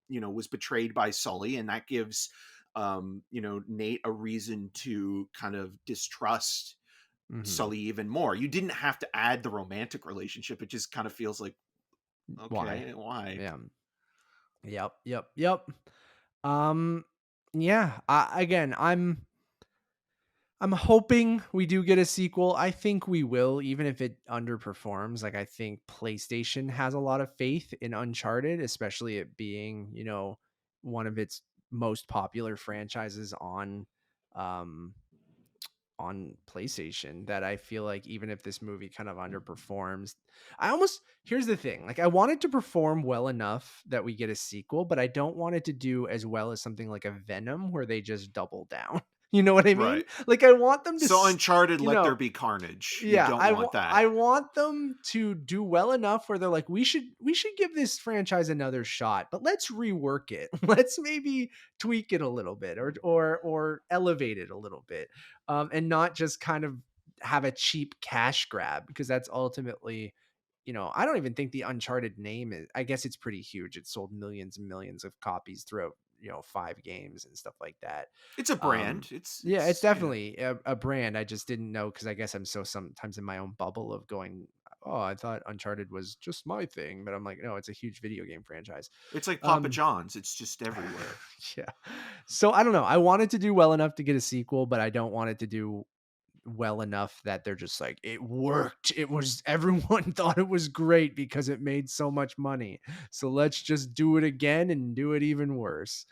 was betrayed by Sully, and that gives Nate a reason to kind of distrust Mm-hmm. Sully even more. You didn't have to add the romantic relationship. It just kind of feels like, Why? okay, why? Yeah. Yep. Um, yeah. Again, I'm hoping we do get a sequel. I think we will, even if it underperforms. Like I think PlayStation has a lot of faith in Uncharted, especially it being, one of its most popular franchises um on PlayStation, that I feel like even if this movie kind of underperforms, here's the thing, like I want it to perform well enough that we get a sequel, but I don't want it to do as well as something like a Venom where they just double down. You know what I mean? Right. Like I want them to, So Uncharted, you let there know, be carnage. You yeah, don't want that. I want them to do well enough where they're like, we should give this franchise another shot, but let's rework it. Let's maybe tweak it a little bit, or elevate it a little bit, and not just kind of have a cheap cash grab, because that's ultimately, I don't even think the Uncharted name is. I guess it's pretty huge. It sold millions and millions of copies throughout 5 games and stuff like that. It's a um brand. It's yeah, it's it's yeah. definitely a brand. I just didn't know, because I guess I'm so sometimes in my own bubble of going, oh, I thought Uncharted was just my thing, but I'm like, no, it's a huge video game franchise. It's like Papa um John's. It's just everywhere. yeah, so I don't know, I want it to do well enough to get a sequel, but I don't want it to do well enough that they're just like, it worked, it was, everyone thought it was great because it made so much money, so let's just do it again and do it even worse.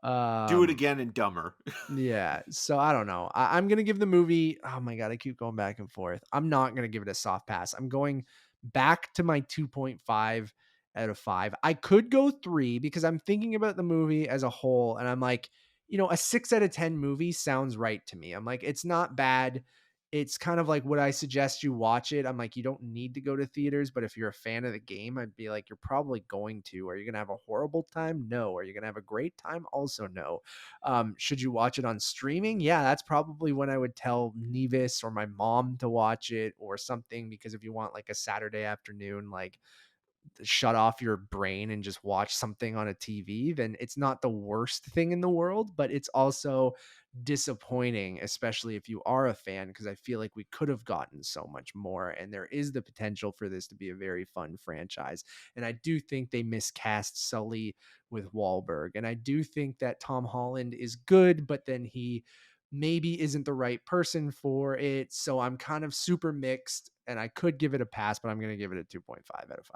Do it um again and dumber. Yeah, so I don't know. I'm gonna give the movie. Oh my god, I keep going back and forth. I'm not gonna give it a soft pass. I'm going back to my 2.5 out of 5. I could go 3 because I'm thinking about the movie as a whole, and I'm like, a 6 out of 10 movie sounds right to me. I'm like, it's not bad. It's kind of like, would I suggest you watch it? I'm like, you don't need to go to theaters, but if you're a fan of the game, I'd be like, you're probably going to. Are you gonna have a horrible time? No. Are you gonna have a great time? Also, no. Should you watch it on streaming? Yeah, that's probably when I would tell Nevis or my mom to watch it or something, because if you want like a Saturday afternoon, like shut off your brain and just watch something on a TV, then it's not the worst thing in the world, but it's also disappointing, especially if you are a fan, because I feel like we could have gotten so much more. And there is the potential for this to be a very fun franchise. And I do think they miscast Sully with Wahlberg. And I do think that Tom Holland is good, but then he maybe isn't the right person for it. So I'm kind of super mixed, and I could give it a pass, but I'm going to give it a 2.5 out of 5.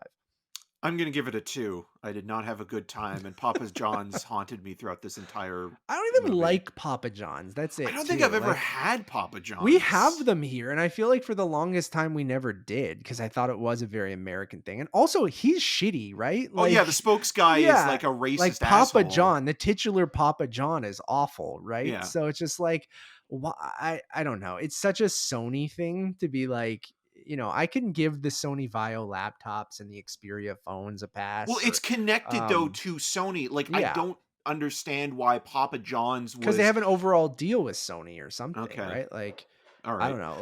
I'm gonna give it a 2. I did not have a good time, and Papa John's haunted me throughout this entire I don't even movie. like Papa John's. That's I it don't think I've too. ever Like, had Papa we have John's. them here, and I feel like for the longest time we never did, because I thought it was a very American thing. And also, he's shitty, right? Oh yeah, the Like, spokes guy is yeah, like a like racist Papa asshole. John, the titular Papa John is awful, right? Yeah. So it's just like, why? I don't know. It's such a Sony thing to be like, I can give the Sony Vaio laptops and the Xperia phones a Well, pass, it's or, connected though to Sony. Like yeah. understand why Papa John's because was they have an overall deal with Sony or something, okay. right? Like, All I right. don't know.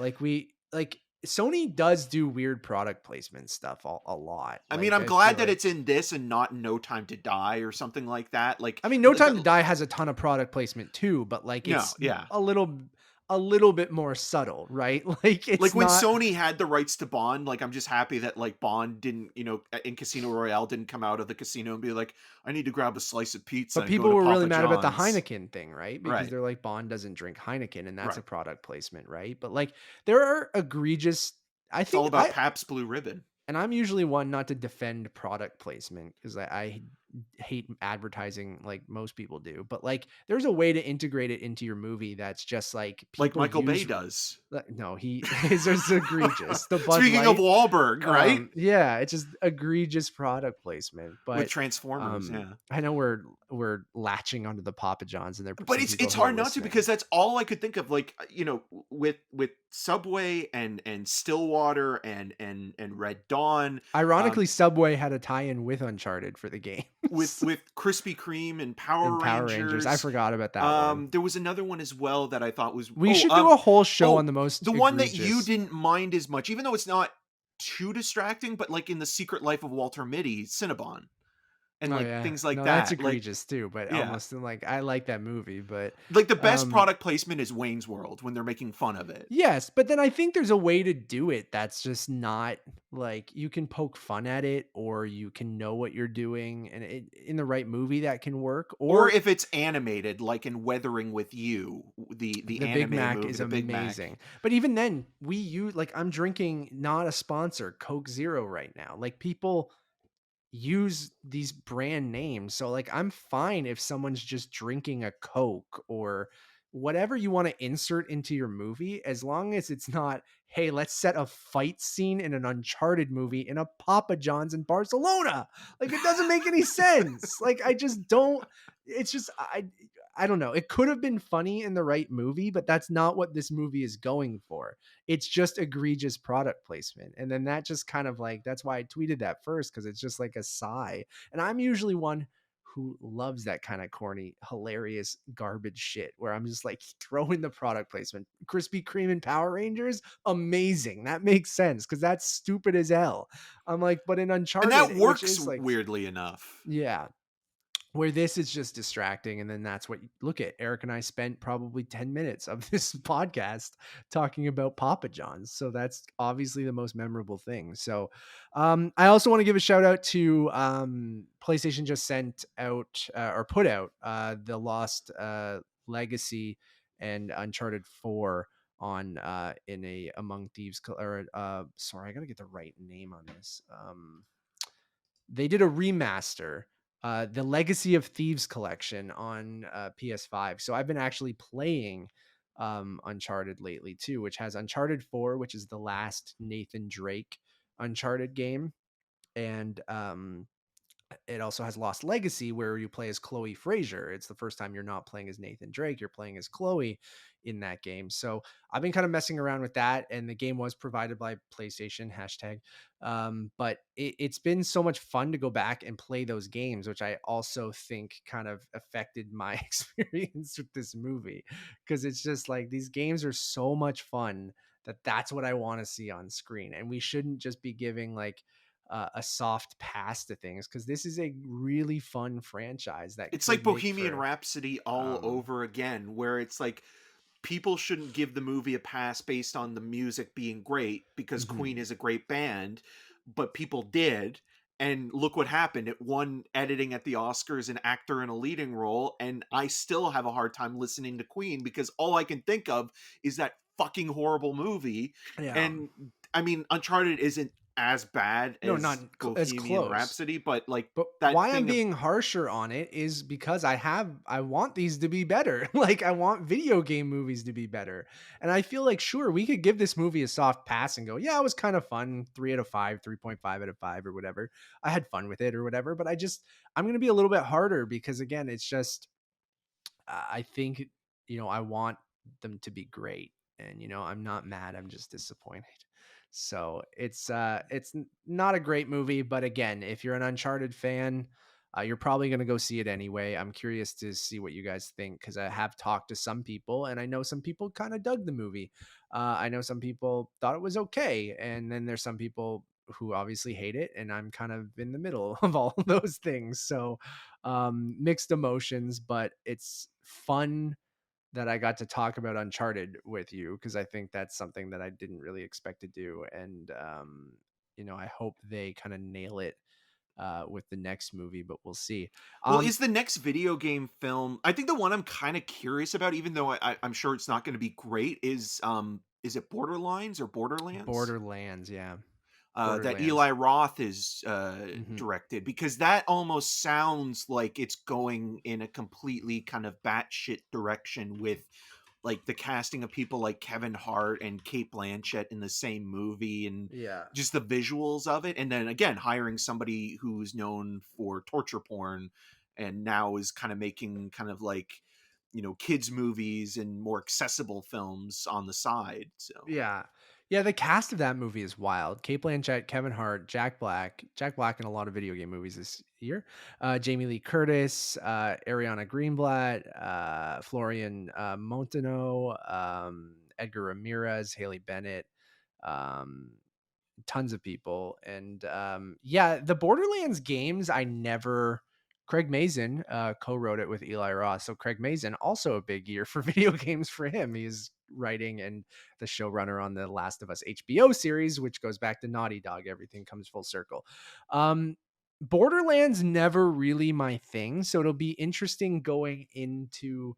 Like Sony does do weird product placement stuff a lot. I mean, Like, I'm I feel glad that like, it's in this and not in No Time to Die or something like that. Like, I mean, No Time to Die has a ton of product placement too, but like no, it's yeah. a little bit more subtle, right? Like it's Like when not. Sony had the rights to Bond, like I'm just happy that like Bond didn't, in Casino Royale didn't come out of the casino and be like, I need to grab a slice of pizza But and go people to were really Papa mad about the John's. Heineken thing, right? Because Right, they're like, Bond doesn't drink Heineken, and that's a right. product placement, right? But like there are egregious. I It's all think about Pabst Blue Ribbon. and I'm usually one not to defend product placement because I hate advertising like most people do. But like, there's a way to integrate it into your movie that's just like Like people Michael Bay use. does. No, his is egregious. The Bud Speaking of Light, Wahlberg, right? yeah, it's just egregious product placement. With But Transformers, yeah. I know we're latching onto the Papa Johns, and there are But some people it's who are hard not to listening. because that's all I could think of. Like with Subway and Stillwater and Red Dawn, Ironically, Subway had a tie-in with Uncharted for the game. with Krispy Kreme and Power In Power Rangers, I Rangers. forgot about that one. There was another one as well that I thought was We should do a whole show on the most the one that you egregious. didn't mind as much, even though it's not too distracting, but like in The Secret Life of Walter Mitty, Cinnabon, and Oh like yeah, things like no, that's that. Like egregious too. But yeah, almost like I like that movie, but like the best um, product placement is Wayne's World when they're making fun of it. yes. But then I think there's a way to do it that's just not like you can poke fun at it, or you can know what you're doing, and in the right movie that can work. Or Or if it's animated, like in Weathering with You, the the Big animated Mac movie, is the Big Mac. amazing. But even then, we use like I'm drinking not a sponsor Coke Zero right now. Like people use these brand names. So like I'm fine if someone's just drinking a Coke or whatever you want to insert into your movie, as long as it's not, hey, let's set a fight scene in an Uncharted movie in a Papa John's in Barcelona. Like it doesn't make any sense. Like I just don't, it's just I don't know. It could have been funny in the right movie, but that's not what this movie is going for. It's just egregious product placement. And then that just kind of like, that's why I tweeted that first, because it's just like a sigh. And I'm usually one who loves that kind of corny, hilarious garbage shit where I'm just like throwing the product placement. Krispy Kreme and Power Rangers, amazing. That makes sense because that's stupid as hell. I'm like, but in And that Uncharted, which works is like, weirdly enough. yeah, where this is just distracting. And then that's what you look at. Eric and I spent probably 10 minutes of this podcast talking about Papa John's. So that's obviously the most memorable thing. So I also want to give a shout out to PlayStation just sent out or put out the Lost Legacy and Uncharted 4 on in a Among Thieves or sorry, I gotta get the right name on this. They did a remaster, the Legacy of Thieves collection on PS5. So I've been actually playing Uncharted lately too, which has Uncharted 4, which is the last Nathan Drake Uncharted game, and it also has Lost Legacy, where you play as Chloe Fraser. It's the first time you're not playing as Nathan Drake, you're playing as Chloe in that game. So I've been kind of messing around with that, and the game was provided by PlayStation hashtag. But it's been so much fun to go back and play those games, which I also think kind of affected my experience with this movie, because it's just like these games are so much fun that's what I want to see on screen, and we shouldn't just be giving like a soft pass to things, because this is a really fun franchise that It's like could make Bohemian for Rhapsody all over again, where it's like people shouldn't give the movie a pass based on the music being great because Queen is a great band, but people did. And look what happened. It won editing at the Oscars, an actor in a leading role. And I still have a hard time listening to Queen because all I can think of is that fucking horrible movie. yeah. And I mean, Uncharted isn't as bad No, as not as Bohemian close. Rhapsody, but like But that why thing I'm being harsher on it is because I want these to be better. Like I want video game movies to be better. And I feel like, sure, we could give this movie a soft pass and go, yeah, it was kind of fun. 3 out of 5, 3.5 out of 5 or whatever. I had fun with it or whatever, but I'm going to be a little bit harder because again, it's just, I think, I want them to be great, and I'm not mad. I'm just disappointed. So it's not a great movie, but again, if you're an Uncharted fan, You're probably going to go see it anyway. I'm curious to see what you guys think, because I have talked to some people, and I know some people kind of dug the movie. I know some people thought it was okay, and then there's some people who obviously hate it, and I'm kind of in the middle of all of those things. So mixed emotions, but it's fun that I got to talk about Uncharted with you, because I think that's something that I didn't really expect to do. And, I hope they kind of nail it with the next movie, but we'll see. Well, is the next video game film? I think the one I'm kind of curious about, even though I'm sure it's not going to be great, is it Borderlines or Borderlands? Borderlands, yeah. That Borderlands. Eli Roth is Mhm. directed, because that almost sounds like it's going in a completely kind of batshit direction, with like the casting of people like Kevin Hart and Kate Blanchett in the same movie, and Yeah. just the visuals of it. And then again, hiring somebody who's known for torture porn and now is kind of making kind of like, kids movies and more accessible films on the side. So Yeah. Yeah, the cast of that movie is wild. Kate Blanchett, Kevin Hart, Jack Black in a lot of video game movies this year. Jamie Lee Curtis, Ariana Greenblatt, Florian Montano, Edgar Ramirez, Haley Bennett, um, tons of people. And yeah, the Borderlands games, Craig Mazin co-wrote it with Eli Roth. So Craig Mazin, also a big year for video games for him. He's writing and the showrunner on the Last of Us HBO series, which goes back to Naughty Dog. Everything comes full circle. Borderlands never really my thing, so it'll be interesting going into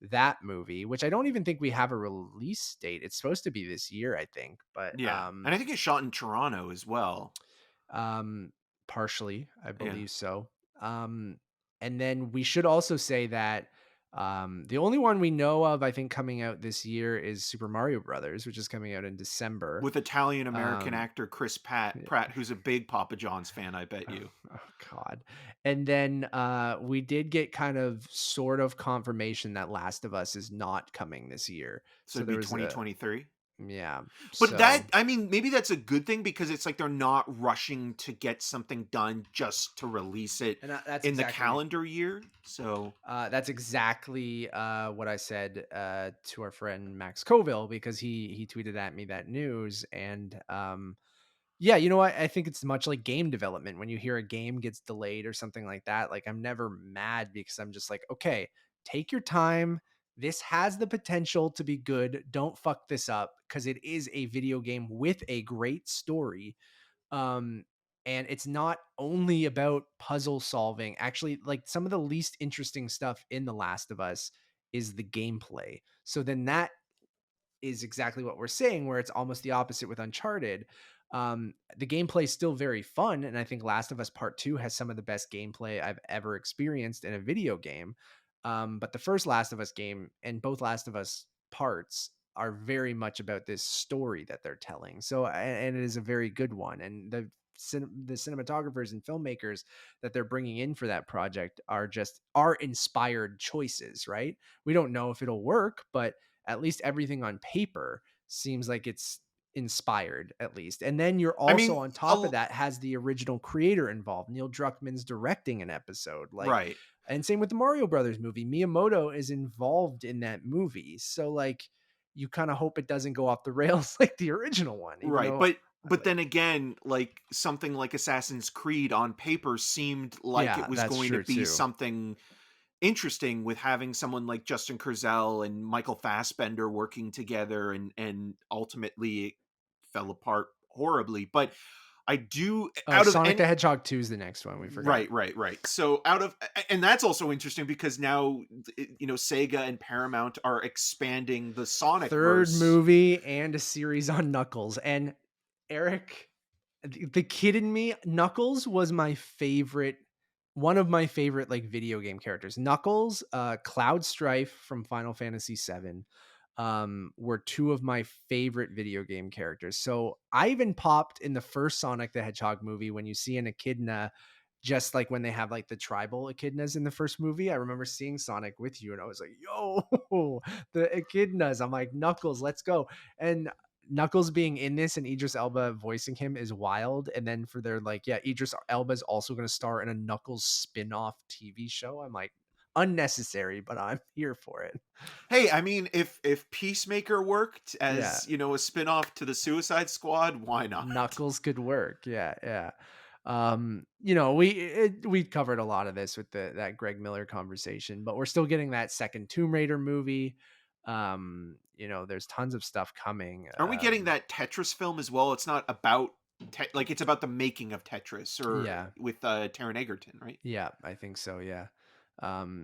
that movie, which I don't even think we have a release date. It's supposed to be this year, I think, but yeah, and I think it's shot in Toronto as well. um, partially, I Yeah. believe so. And then we should also say that the only one we know of, I think, coming out this year is Super Mario Brothers, which is coming out in December. With Italian American Um, actor Chris Pratt, who's a big Papa John's fan, I bet you. oh God. And then we did get kind of sort of confirmation that Last of Us is not coming this year. So So it'd there be was 2023. yeah. But that, So I mean, maybe that's a good thing, because it's like they're not rushing to get something done just to release it and that's in the exactly calendar year. So That's exactly what I said to our friend Max Coville, because he tweeted at me that news. And yeah, you know what? I think it's much like game development. When you hear a game gets delayed or something like that, like I'm never mad, because I'm just like, okay, take your time. This has the potential to be good. Don't fuck this up, because it is a video game with a great story. um and it's not only about puzzle solving. Actually, like, some of the least interesting stuff in The Last of Us is the gameplay. So then that is exactly what we're saying, where it's almost the opposite with Uncharted. The gameplay is still very fun, and I think Last of Us Part 2 has some of the best gameplay I've ever experienced in a video game. But the first Last of Us game and both Last of Us parts are very much about this story that they're telling. So, and it is a very good one. And the cinematographers and filmmakers that they're bringing in for that project are inspired choices, right? We don't know if it'll work, but at least everything on paper seems like it's inspired, at least. And then you're I also mean, on top of that has the original creator involved. Neil Druckmann's directing an episode, like, right. and same with the Mario Brothers movie. Miyamoto is involved in that movie. So like, you kind of hope it doesn't go off the rails like the original one, even Right, though I but like, then again, like something like Assassin's Creed on paper seemed like it yeah, was that's going to true be too. something interesting, with having someone like Justin Kurzel and Michael Fassbender working together, and ultimately it fell apart horribly. But I do, Oh, out of Sonic the and Hedgehog 2 is the next one. We forgot. right. So out of, and that's also interesting, because now Sega and Paramount are expanding the Sonic Third verse. movie and a series on Knuckles. And Eric, the kid in me, Knuckles was one of my favorite like video game characters. Knuckles, Cloud Strife from Final Fantasy VII, were two of my favorite video game characters. So I even popped in the first Sonic the Hedgehog movie when you see an echidna, just like when they have like the tribal echidnas in the first movie. I remember seeing Sonic with you, and I was like, yo, the echidnas. I'm like, Knuckles, let's go. And Knuckles being in this and Idris Elba voicing him is wild. And then for their like, yeah, Idris Elba is also going to star in a Knuckles spin-off TV show. I'm like, unnecessary, but I'm here for it. Hey, I mean, if Peacemaker worked Yeah. as, you know, a spin-off to the Suicide Squad, why not? Knuckles could work. Yeah, yeah. You know, we covered a lot of this with that Greg Miller conversation, but we're still getting that second Tomb Raider movie. You know, there's tons of stuff coming. Are we getting that Tetris film as well? It's not about like it's about the making of Tetris, or Yeah. with Taron Egerton, right? Yeah, I think so. Yeah.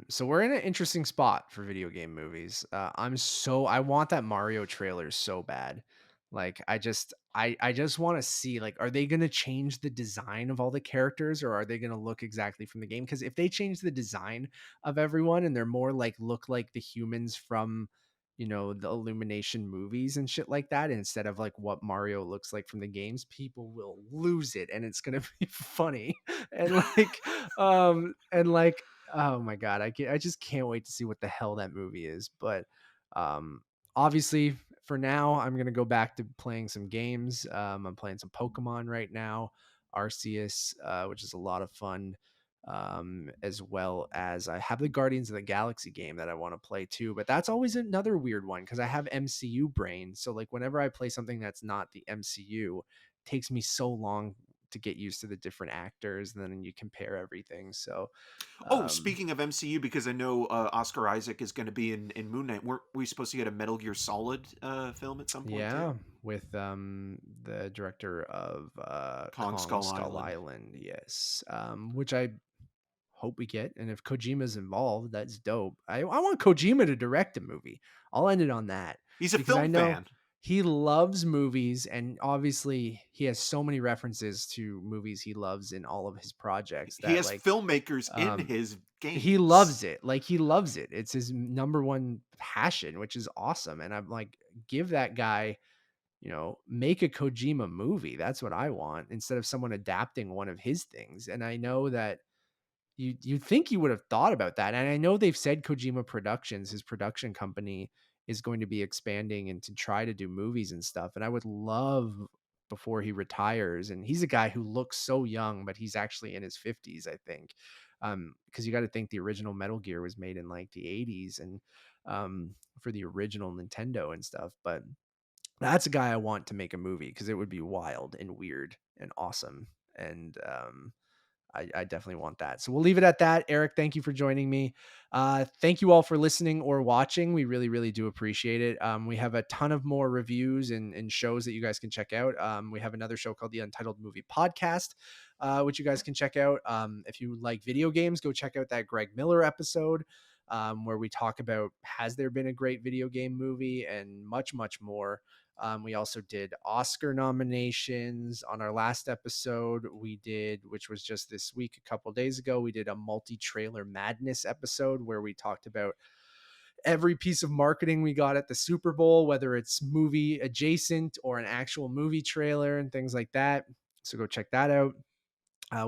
So we're in an interesting spot for video game movies. I want that Mario trailer so bad. Like I just want to see, like, are they going to change the design of all the characters, or are they going to look exactly from the game? Because if they change the design of everyone and they're more like look like the humans from, you know, the Illumination movies and shit like that, instead of like what Mario looks like from the games, people will lose it and it's gonna be funny. And like oh my god, I just can't wait to see what the hell that movie is. But um obviously for now I'm gonna go back to playing some games. I'm playing some Pokemon right now, Arceus, which is a lot of fun. As well as I have the Guardians of the Galaxy game that I want to play too, but that's always another weird one because I have MCU brain. So like whenever I play something that's not the MCU, it takes me so long to get used to the different actors, and then you compare everything. So Oh, speaking of MCU, because I know Oscar Isaac is going to be in Moon Knight. Weren't we supposed to get a Metal Gear Solid film at some point yeah, too? with the director of Kong Skull Island. yes, which I hope we get. And if Kojima's involved, that's dope. I want Kojima to direct a movie. I'll end it on that He's a because I film know fan. he loves movies, and obviously he has so many references to movies he loves in all of his projects He that has like filmmakers in his games. he loves it. Like he loves it. It's his number one passion, which is awesome. And I'm like, give that guy, you know, make a Kojima movie. That's what I want, instead of someone adapting one of his things. And I know that you'd think you would have thought about that. And I know they've said Kojima Productions, his production company, is going to be expanding and to try to do movies and stuff. And I would love, before he retires, and he's a guy who looks so young, but he's actually in his 50s, I think. Because you got to think the original Metal Gear was made in like the 80s, and for the original Nintendo and stuff. But that's a guy I want to make a movie because it would be wild and weird and awesome. And I definitely want that. So we'll leave it at that. Eric, thank you for joining me. Thank you all for listening or watching. We really, really do appreciate it. We have a ton of more reviews and shows that you guys can check out. We have another show called the Untitled Movie Podcast, which you guys can check out. If you like video games, go check out that Greg Miller episode, where we talk about, has there been a great video game movie, and much, much more. We also did Oscar nominations on our last episode. We did, which was just this week, a couple days ago, we did a multi-trailer madness episode where we talked about every piece of marketing we got at the Super Bowl, whether it's movie adjacent or an actual movie trailer and things like that. So go check that out.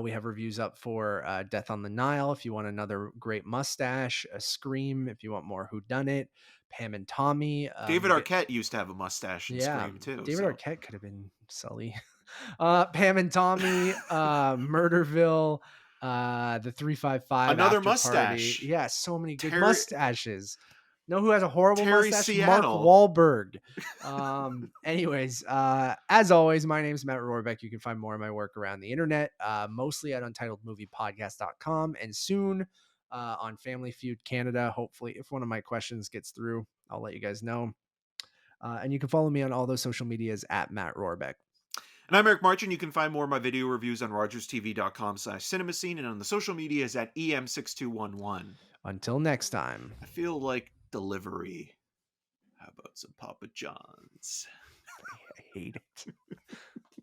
We have reviews up for Death on the Nile if you want another great mustache, a Scream if you want more whodunit, Pam and Tommy. David Arquette used to have a mustache in Scream too. David Arquette could have been Sully. Pam and Tommy, Murderville, the 355, another After mustache. Party. Yeah, so many good mustaches. Know who has a horrible Terry mustache? Seattle. Mark Wahlberg. Anyways, as always, my name is Matt Rohrbeck. You can find more of my work around the internet, mostly at untitledmoviepodcast.com, and soon on Family Feud Canada. Hopefully, if one of my questions gets through, I'll let you guys know. And you can follow me on all those social medias at Matt Rohrbeck. And I'm Eric Martin. You can find more of my video reviews on rogerstv.com/cinemascene and on the social medias at EM6211. Until next time. I feel like delivery. How about some Papa John's? I hate it.